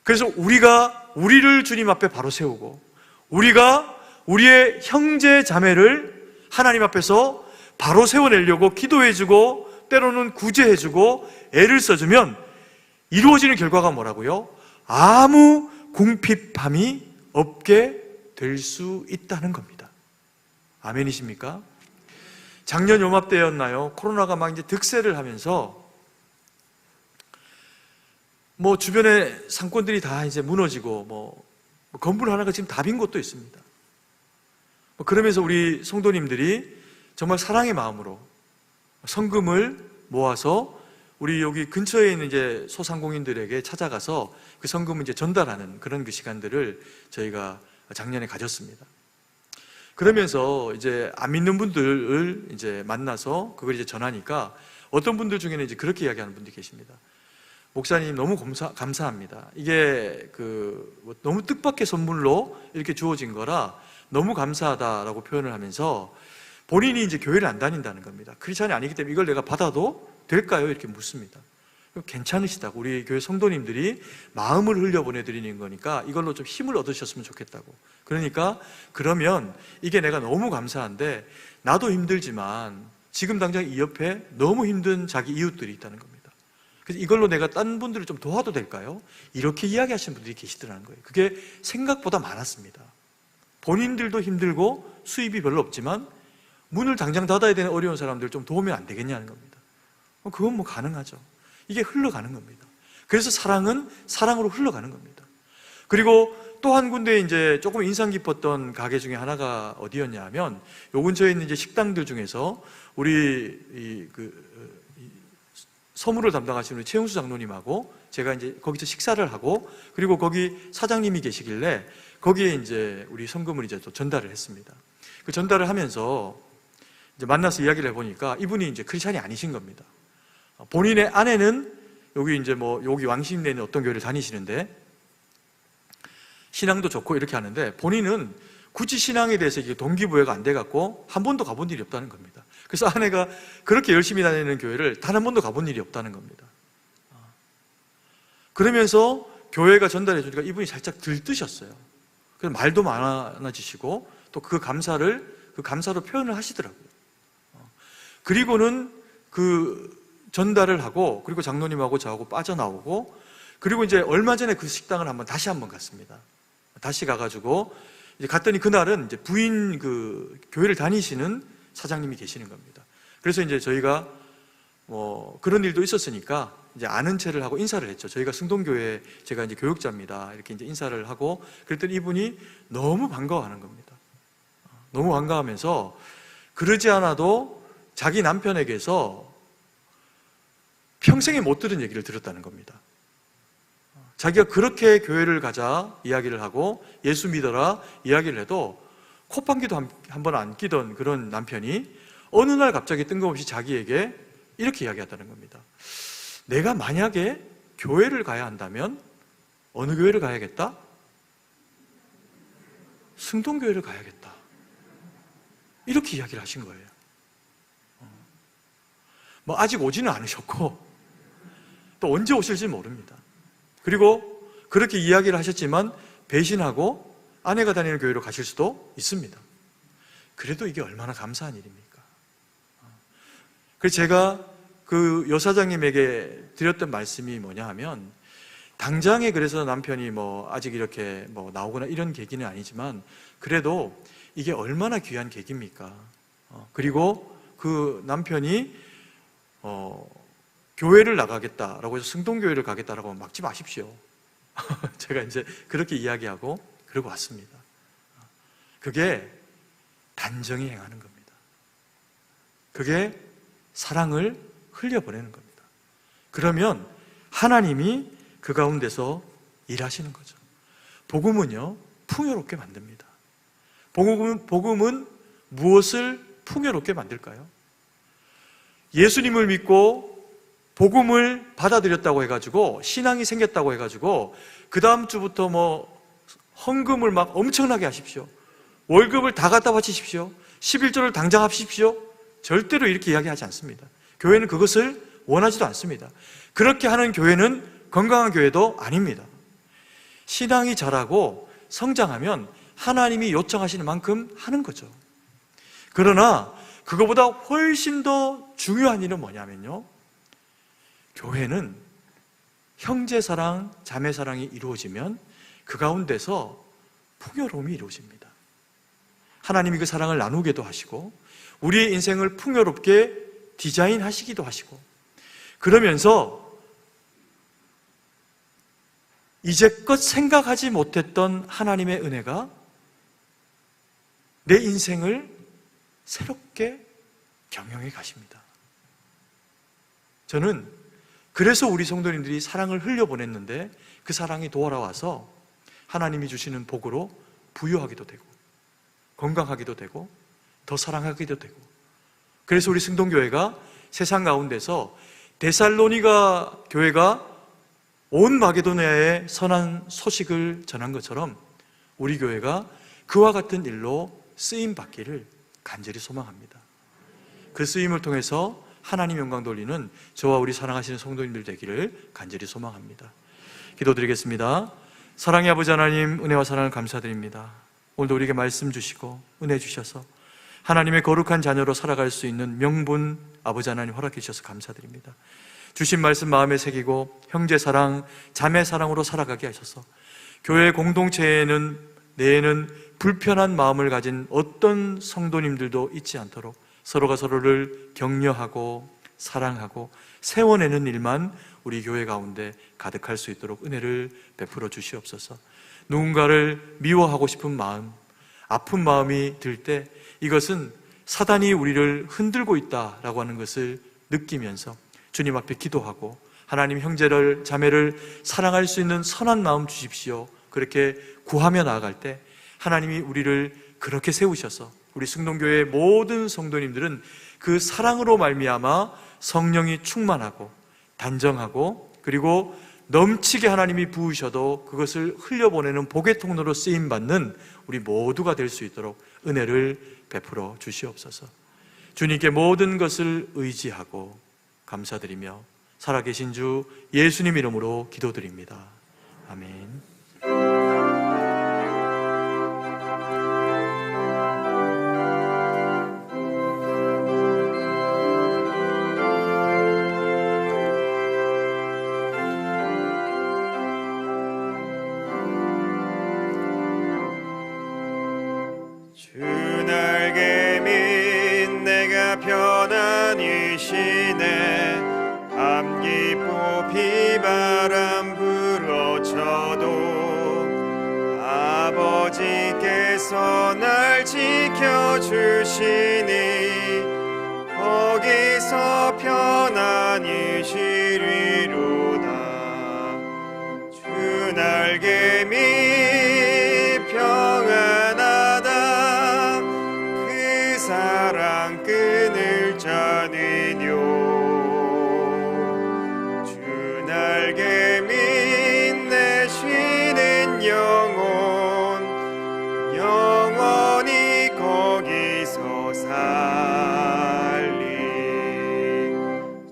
그래서 우리가 우리를 주님 앞에 바로 세우고 우리가 우리의 형제 자매를 하나님 앞에서 바로 세워내려고 기도해주고 때로는 구제해주고 애를 써주면 이루어지는 결과가 뭐라고요? 아무 궁핍함이 없게 될 수 있다는 겁니다. 아멘이십니까? 작년 요맘때였나요? 코로나가 막 이제 득세를 하면서 뭐 주변에 상권들이 다 이제 무너지고 뭐 건물 하나가 지금 다 빈 곳도 있습니다. 그러면서 우리 성도님들이 정말 사랑의 마음으로 성금을 모아서 우리 여기 근처에 있는 이제 소상공인들에게 찾아가서 그 성금을 이제 전달하는 그런 그 시간들을 저희가 작년에 가졌습니다. 그러면서 이제 안 믿는 분들을 이제 만나서 그걸 이제 전하니까 어떤 분들 중에는 이제 그렇게 이야기하는 분들이 계십니다. 목사님 너무 감사합니다. 이게 너무 뜻밖의 선물로 이렇게 주어진 거라 너무 감사하다라고 표현을 하면서 본인이 이제 교회를 안 다닌다는 겁니다. 크리스찬이 아니기 때문에 이걸 내가 받아도 될까요? 이렇게 묻습니다. 괜찮으시다고, 우리 교회 성도님들이 마음을 흘려보내드리는 거니까 이걸로 좀 힘을 얻으셨으면 좋겠다고. 그러니까 그러면 이게 내가 너무 감사한데 나도 힘들지만 지금 당장 이 옆에 너무 힘든 자기 이웃들이 있다는 겁니다. 그래서 이걸로 내가 딴 분들을 좀 도와도 될까요? 이렇게 이야기하시는 분들이 계시더라는 거예요. 그게 생각보다 많았습니다. 본인들도 힘들고 수입이 별로 없지만 문을 당장 닫아야 되는 어려운 사람들 좀 도우면 안 되겠냐는 겁니다. 그건 뭐 가능하죠. 이게 흘러가는 겁니다. 그래서 사랑은 사랑으로 흘러가는 겁니다. 그리고 또 한 군데 이제 조금 인상 깊었던 가게 중에 하나가 어디였냐 하면 요 근처에 있는 이제 식당들 중에서 우리 서무를 담당하시는 우리 최용수 장로님하고 제가 이제 거기서 식사를 하고 그리고 거기 사장님이 계시길래 거기에 이제 우리 성금을 이제 또 전달을 했습니다. 그 전달을 하면서 이제 만나서 이야기를 해보니까 이분이 이제 크리스찬이 아니신 겁니다. 본인의 아내는 여기 이제 여기 왕십리에 있는 어떤 교회를 다니시는데 신앙도 좋고 이렇게 하는데 본인은 굳이 신앙에 대해서 이게 동기부여가 안 돼갖고 한 번도 가본 일이 없다는 겁니다. 그래서 아내가 그렇게 열심히 다니는 교회를 단 한 번도 가본 일이 없다는 겁니다. 그러면서 교회가 전달해 주니까 이분이 살짝 들뜨셨어요. 그래서 말도 많아지시고 또 그 감사로 표현을 하시더라고요. 그리고는 전달을 하고 그리고 장로님하고 저하고 빠져나오고 그리고 이제 얼마 전에 그 식당을 다시 한번 갔습니다. 다시 가가지고 이제 갔더니 그날은 이제 부인 교회를 다니시는 사장님이 계시는 겁니다. 그래서 이제 저희가 그런 일도 있었으니까 이제 아는 체를 하고 인사를 했죠. 저희가 승동교회 제가 이제 교육자입니다. 이렇게 이제 인사를 하고 그랬더니 이분이 너무 반가워하는 겁니다. 너무 반가워하면서 그러지 않아도 자기 남편에게서 평생에 못 들은 얘기를 들었다는 겁니다. 자기가 그렇게 교회를 가자 이야기를 하고 예수 믿어라 이야기를 해도 콧방귀도 한 번 안 끼던 그런 남편이 어느 날 갑자기 뜬금없이 자기에게 이렇게 이야기하다는 겁니다. 내가 만약에 교회를 가야 한다면 어느 교회를 가야겠다? 승동교회를 가야겠다. 이렇게 이야기를 하신 거예요. 아직 오지는 않으셨고 또 언제 오실지 모릅니다. 그리고 그렇게 이야기를 하셨지만 배신하고 아내가 다니는 교회로 가실 수도 있습니다. 그래도 이게 얼마나 감사한 일입니까? 그래서 제가 그 여사장님에게 드렸던 말씀이 뭐냐 하면 당장에 그래서 남편이 아직 이렇게 나오거나 이런 계기는 아니지만 그래도 이게 얼마나 귀한 계기입니까? 그리고 그 남편이 교회를 나가겠다라고 해서 승동교회를 가겠다라고 하면 막지 마십시오. 제가 이제 그렇게 이야기하고 그러고 왔습니다. 그게 단정히 행하는 겁니다. 그게 사랑을 흘려보내는 겁니다. 그러면 하나님이 그 가운데서 일하시는 거죠. 복음은요, 풍요롭게 만듭니다. 복음은 무엇을 풍요롭게 만들까요? 예수님을 믿고 복음을 받아들였다고 해가지고 신앙이 생겼다고 해가지고 그 다음 주부터 헌금을 막 엄청나게 하십시오. 월급을 다 갖다 바치십시오. 11조를 당장 합십시오. 절대로 이렇게 이야기하지 않습니다. 교회는 그것을 원하지도 않습니다. 그렇게 하는 교회는 건강한 교회도 아닙니다. 신앙이 자라고 성장하면 하나님이 요청하시는 만큼 하는 거죠. 그러나 그거보다 훨씬 더 중요한 일은 뭐냐면요, 교회는 형제 사랑, 자매 사랑이 이루어지면 그 가운데서 풍요로움이 이루어집니다. 하나님이 그 사랑을 나누게도 하시고 우리의 인생을 풍요롭게 디자인하시기도 하시고, 그러면서 이제껏 생각하지 못했던 하나님의 은혜가 내 인생을 새롭게 경영해 가십니다. 저는 그래서 우리 성도님들이 사랑을 흘려보냈는데 그 사랑이 돌아와서 하나님이 주시는 복으로 부유하기도 되고 건강하기도 되고 더 사랑하기도 되고, 그래서 우리 승동교회가 세상 가운데서 데살로니가 교회가 온 마게도니아에 선한 소식을 전한 것처럼 우리 교회가 그와 같은 일로 쓰임 받기를 간절히 소망합니다. 그 쓰임을 통해서 하나님 영광 돌리는 저와 우리 사랑하시는 성도님들 되기를 간절히 소망합니다. 기도드리겠습니다. 사랑의 아버지 하나님, 은혜와 사랑을 감사드립니다. 오늘도 우리에게 말씀 주시고 은혜 주셔서 하나님의 거룩한 자녀로 살아갈 수 있는 명분 아버지 하나님 허락해 주셔서 감사드립니다. 주신 말씀 마음에 새기고 형제 사랑, 자매 사랑으로 살아가게 하셔서 교회 공동체에는 내에는 불편한 마음을 가진 어떤 성도님들도 있지 않도록 서로가 서로를 격려하고 사랑하고 세워내는 일만 우리 교회 가운데 가득할 수 있도록 은혜를 베풀어 주시옵소서. 누군가를 미워하고 싶은 마음, 아픈 마음이 들 때 이것은 사단이 우리를 흔들고 있다라고 하는 것을 느끼면서 주님 앞에 기도하고 하나님 형제를 자매를 사랑할 수 있는 선한 마음 주십시오, 그렇게 구하며 나아갈 때 하나님이 우리를 그렇게 세우셔서 우리 승동교회의 모든 성도님들은 그 사랑으로 말미암아 성령이 충만하고 단정하고 그리고 넘치게 하나님이 부으셔도 그것을 흘려보내는 복의 통로로 쓰임받는 우리 모두가 될 수 있도록 은혜를 베풀어 주시옵소서. 주님께 모든 것을 의지하고 감사드리며 살아계신 주 예수님 이름으로 기도드립니다. 아멘. 주 날개민 내가 편안히 쉬네. 밤기포 비바람 불어쳐도 아버지께서 날 지켜주시니 거기서 편안히 쉬리로다. 주 날개 밑 평안하다. 그 사랑 끊을 자는요. 주 날개 밑 내 쉬는 영혼 영원히 거기서 살리.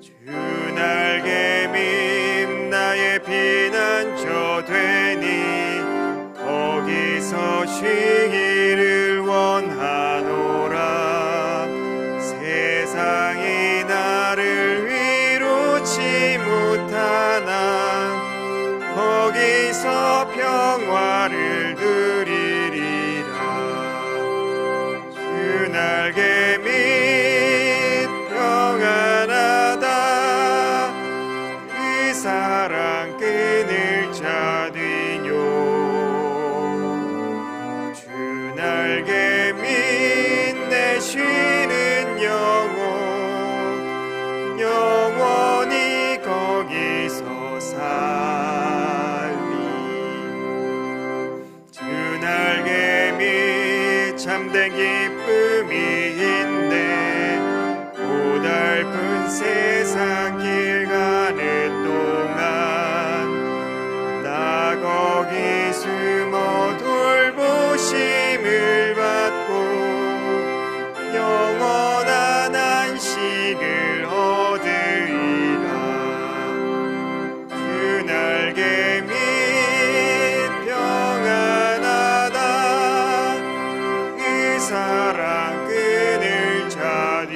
주 날개 밑 나의 피난처 되니 거기서 쉬기를 원하노라. 세상이 나를 위로치 못하나 거기서 평화를 누리리라. 주 날개 밑 평안하다. 그 사랑 끊을 자들요. 주 날개 밑 내 쉬는 영혼 영원히 거기서 살리. 주 날개 밑 참된 기쁨이 있네. 고달픈 세상 길 가는 동안 나 거기 숨어 돌보심을 받고 영원한 안식을 얻으리라. 주 날개 밑 평안하다. 그 사랑 끊을 자들요.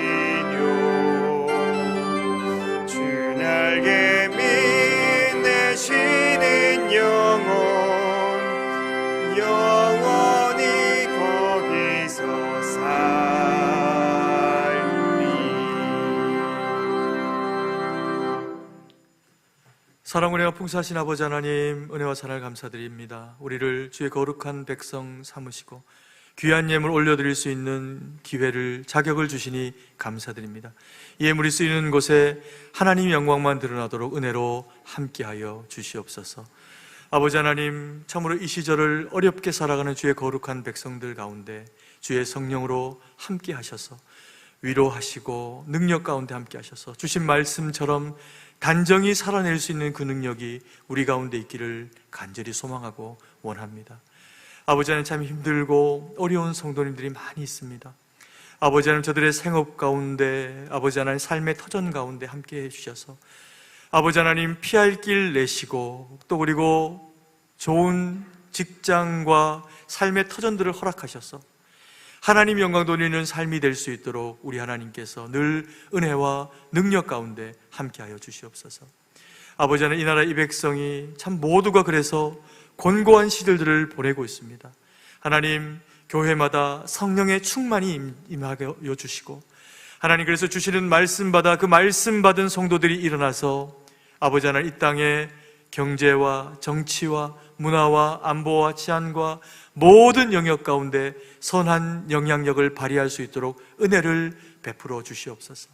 사랑 은혜가 풍성하신 아버지 하나님, 은혜와 사랑을 감사드립니다. 우리를 주의 거룩한 백성 삼으시고 귀한 예물 올려드릴 수 있는 기회를, 자격을 주시니 감사드립니다. 이 예물이 쓰이는 곳에 하나님 영광만 드러나도록 은혜로 함께하여 주시옵소서. 아버지 하나님, 참으로 이 시절을 어렵게 살아가는 주의 거룩한 백성들 가운데 주의 성령으로 함께 하셔서 위로하시고 능력 가운데 함께 하셔서 주신 말씀처럼 단정히 살아낼 수 있는 그 능력이 우리 가운데 있기를 간절히 소망하고 원합니다. 아버지 하나님, 참 힘들고 어려운 성도님들이 많이 있습니다. 아버지 하나님, 저들의 생업 가운데, 아버지 하나님 삶의 터전 가운데 함께 해주셔서 아버지 하나님 피할 길 내시고, 또 그리고 좋은 직장과 삶의 터전들을 허락하셔서 하나님 영광 돌리는 삶이 될 수 있도록 우리 하나님께서 늘 은혜와 능력 가운데 함께하여 주시옵소서. 아버지 하나님, 이 나라 이 백성이 참 모두가 그래서 곤고한 시절들을 보내고 있습니다. 하나님, 교회마다 성령의 충만이 임하여 주시고, 하나님 그래서 주시는 말씀 받아 그 말씀 받은 성도들이 일어나서 아버지 하나님, 이 땅의 경제와 정치와 문화와 안보와 치안과 모든 영역 가운데 선한 영향력을 발휘할 수 있도록 은혜를 베풀어 주시옵소서.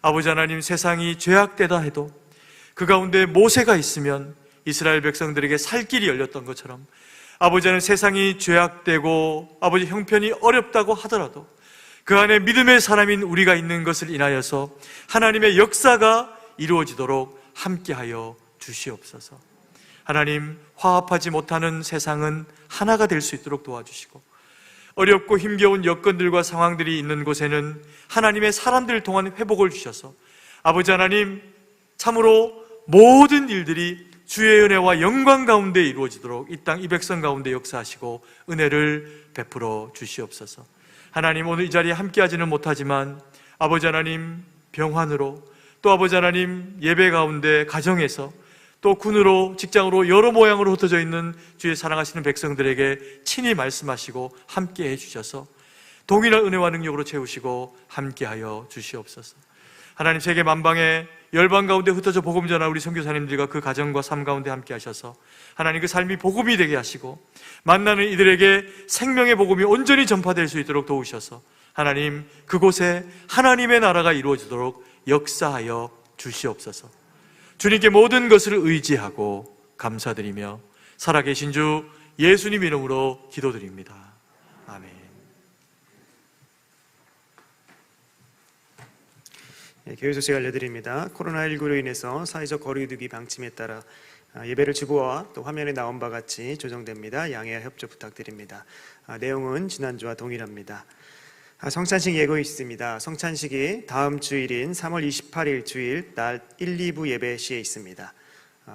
아버지 하나님, 세상이 죄악되다 해도 그 가운데 모세가 있으면 이스라엘 백성들에게 살 길이 열렸던 것처럼, 아버지 하나님, 세상이 죄악되고 아버지 형편이 어렵다고 하더라도 그 안에 믿음의 사람인 우리가 있는 것을 인하여서 하나님의 역사가 이루어지도록 함께하여 주시옵소서. 하나님, 화합하지 못하는 세상은 하나가 될 수 있도록 도와주시고, 어렵고 힘겨운 여건들과 상황들이 있는 곳에는 하나님의 사람들을 통한 회복을 주셔서 아버지 하나님, 참으로 모든 일들이 주의 은혜와 영광 가운데 이루어지도록 이 땅 이 백성 가운데 역사하시고 은혜를 베풀어 주시옵소서. 하나님, 오늘 이 자리에 함께하지는 못하지만 아버지 하나님, 병환으로, 또 아버지 하나님, 예배 가운데 가정에서, 또 군으로, 직장으로 여러 모양으로 흩어져 있는 주의 사랑하시는 백성들에게 친히 말씀하시고 함께 해주셔서 동일한 은혜와 능력으로 채우시고 함께하여 주시옵소서. 하나님, 세계 만방에 열방 가운데 흩어져 복음 전한 우리 선교사님들과 그 가정과 삶 가운데 함께 하셔서 하나님, 그 삶이 복음이 되게 하시고 만나는 이들에게 생명의 복음이 온전히 전파될 수 있도록 도우셔서 하나님, 그곳에 하나님의 나라가 이루어지도록 역사하여 주시옵소서. 주님께 모든 것을 의지하고 감사드리며 살아계신 주 예수님 이름으로 기도드립니다. 아멘. 교회 소식 알려드립니다. 코로나19로 인해서 사회적 거리두기 방침에 따라 예배를 주보와 또 화면에 나온 바 같이 조정됩니다. 양해와 협조 부탁드립니다. 내용은 지난주와 동일합니다. 성찬식 예고 있습니다. 성찬식이 다음 주일인 3월 28일 주일 날 1, 2부 예배 시에 있습니다.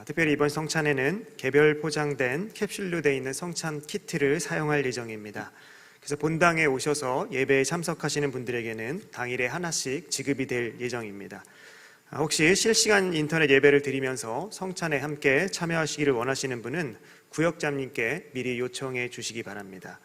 특별히 이번 성찬에는 개별 포장된 캡슐로 되어 있는 성찬 키트를 사용할 예정입니다. 그래서 본당에 오셔서 예배에 참석하시는 분들에게는 당일에 하나씩 지급이 될 예정입니다. 혹시 실시간 인터넷 예배를 드리면서 성찬에 함께 참여하시기를 원하시는 분은 구역장님께 미리 요청해 주시기 바랍니다.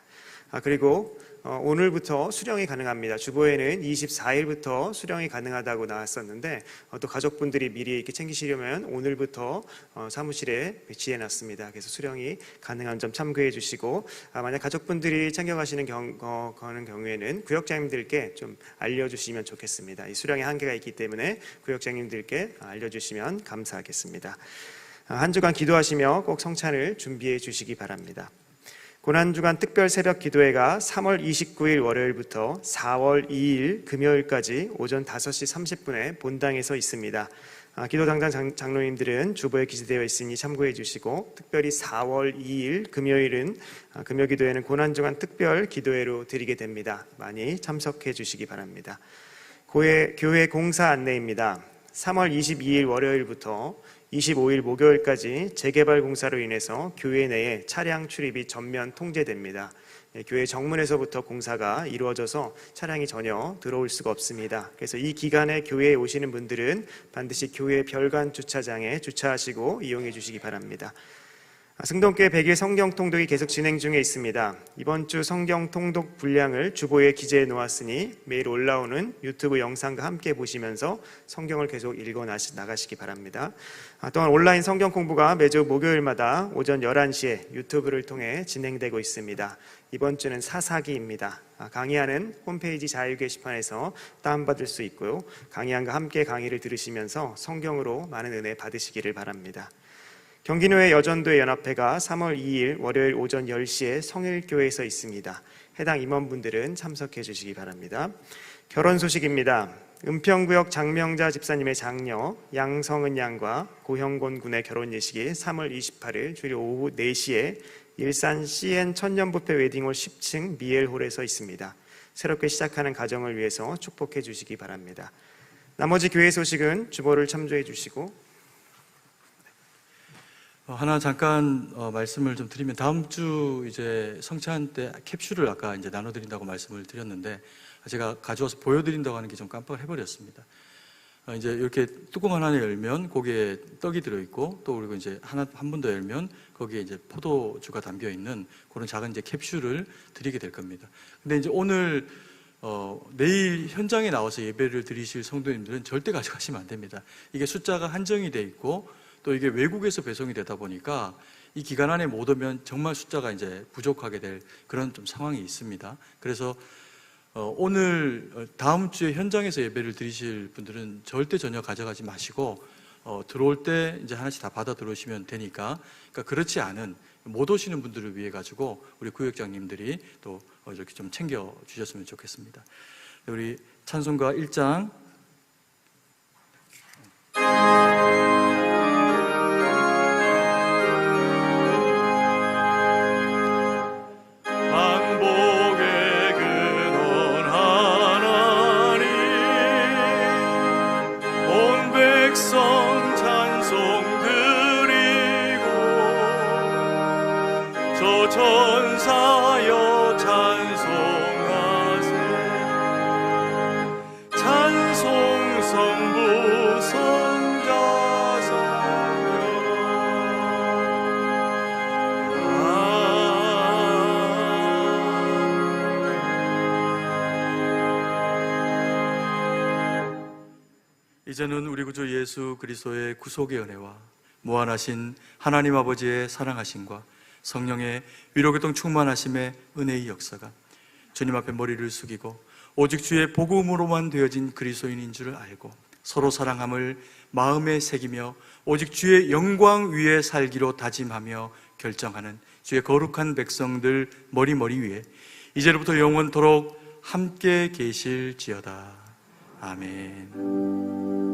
그리고 오늘부터 수령이 가능합니다. 주보에는 24일부터 수령이 가능하다고 나왔었는데 또 가족분들이 미리 이렇게 챙기시려면 오늘부터 사무실에 배치해 놨습니다. 그래서 수령이 가능한 점 참고해 주시고, 만약 가족분들이 챙겨가시는 경우에는 구역장님들께 좀 알려주시면 좋겠습니다. 이 수령의 한계가 있기 때문에 구역장님들께 알려주시면 감사하겠습니다. 한 주간 기도하시며 꼭 성찬을 준비해 주시기 바랍니다. 고난주간 특별 새벽 기도회가 3월 29일 월요일부터 4월 2일 금요일까지 오전 5시 30분에 본당에서 있습니다. 기도 당장 장로님들은 주보에 기재되어 있으니 참고해 주시고, 특별히 4월 2일 금요일은 금요 기도회는 고난주간 특별 기도회로 드리게 됩니다. 많이 참석해 주시기 바랍니다. 교회 공사 안내입니다. 3월 22일 월요일부터 25일 목요일까지 재개발 공사로 인해서 교회 내에 차량 출입이 전면 통제됩니다. 교회 정문에서부터 공사가 이루어져서 차량이 전혀 들어올 수가 없습니다. 그래서 이 기간에 교회에 오시는 분들은 반드시 교회 별관 주차장에 주차하시고 이용해 주시기 바랍니다. 승동교회 100일 성경 통독이 계속 진행 중에 있습니다. 이번 주 성경 통독 분량을 주보에 기재해 놓았으니 매일 올라오는 유튜브 영상과 함께 보시면서 성경을 계속 읽어 나가시기 바랍니다. 또한 온라인 성경 공부가 매주 목요일마다 오전 11시에 유튜브를 통해 진행되고 있습니다. 이번 주는 사사기입니다. 강의하는 홈페이지 자유 게시판에서 다운받을 수 있고요. 강의안과 함께 강의를 들으시면서 성경으로 많은 은혜 받으시기를 바랍니다. 경기노회 여전도회 연합회가 3월 2일 월요일 오전 10시에 성일교회에서 있습니다. 해당 임원분들은 참석해 주시기 바랍니다. 결혼 소식입니다. 은평구역 장명자 집사님의 장녀 양성은 양과 고형곤 군의 결혼 예식이 3월 28일 주일 오후 4시에 일산 CN 천년부페 웨딩홀 10층 미엘홀에서 있습니다. 새롭게 시작하는 가정을 위해서 축복해 주시기 바랍니다. 나머지 교회 소식은 주보를 참조해 주시고 하나 잠깐 말씀을 좀 드리면, 다음 주 이제 성찬 때 캡슐을 아까 이제 나눠드린다고 말씀을 드렸는데 제가 가져와서 보여드린다고 하는 게 좀 깜빡을 해버렸습니다. 이제 이렇게 뚜껑 하나 열면 거기에 떡이 들어있고, 또 그리고 이제 한 번 더 열면 거기에 이제 포도주가 담겨 있는 그런 작은 이제 캡슐을 드리게 될 겁니다. 근데 이제 오늘 내일 현장에 나와서 예배를 드리실 성도님들은 절대 가져가시면 안 됩니다. 이게 숫자가 한정이 돼 있고, 또 이게 외국에서 배송이 되다 보니까 이 기간 안에 못 오면 정말 숫자가 이제 부족하게 될 그런 좀 상황이 있습니다. 그래서 오늘 다음 주에 현장에서 예배를 드리실 분들은 절대 전혀 가져가지 마시고 들어올 때 이제 하나씩 다 받아 들어오시면 되니까, 그러니까 그렇지 않은 못 오시는 분들을 위해 가지고 우리 구역장님들이 또 이렇게 좀 챙겨 주셨으면 좋겠습니다. 우리 찬송가 1장 천사여 찬송하세. 찬송 성부 성자사며. 이제는 우리 구주 예수 그리스도의 구속의 은혜와 무한하신 하나님 아버지의 사랑하심과 성령의 위로교통 충만하심의 은혜의 역사가 주님 앞에 머리를 숙이고 오직 주의 복음으로만 되어진 그리스도인인 줄을 알고 서로 사랑함을 마음에 새기며 오직 주의 영광 위에 살기로 다짐하며 결정하는 주의 거룩한 백성들 머리 위에 이제로부터 영원토록 함께 계실지어다. 아멘.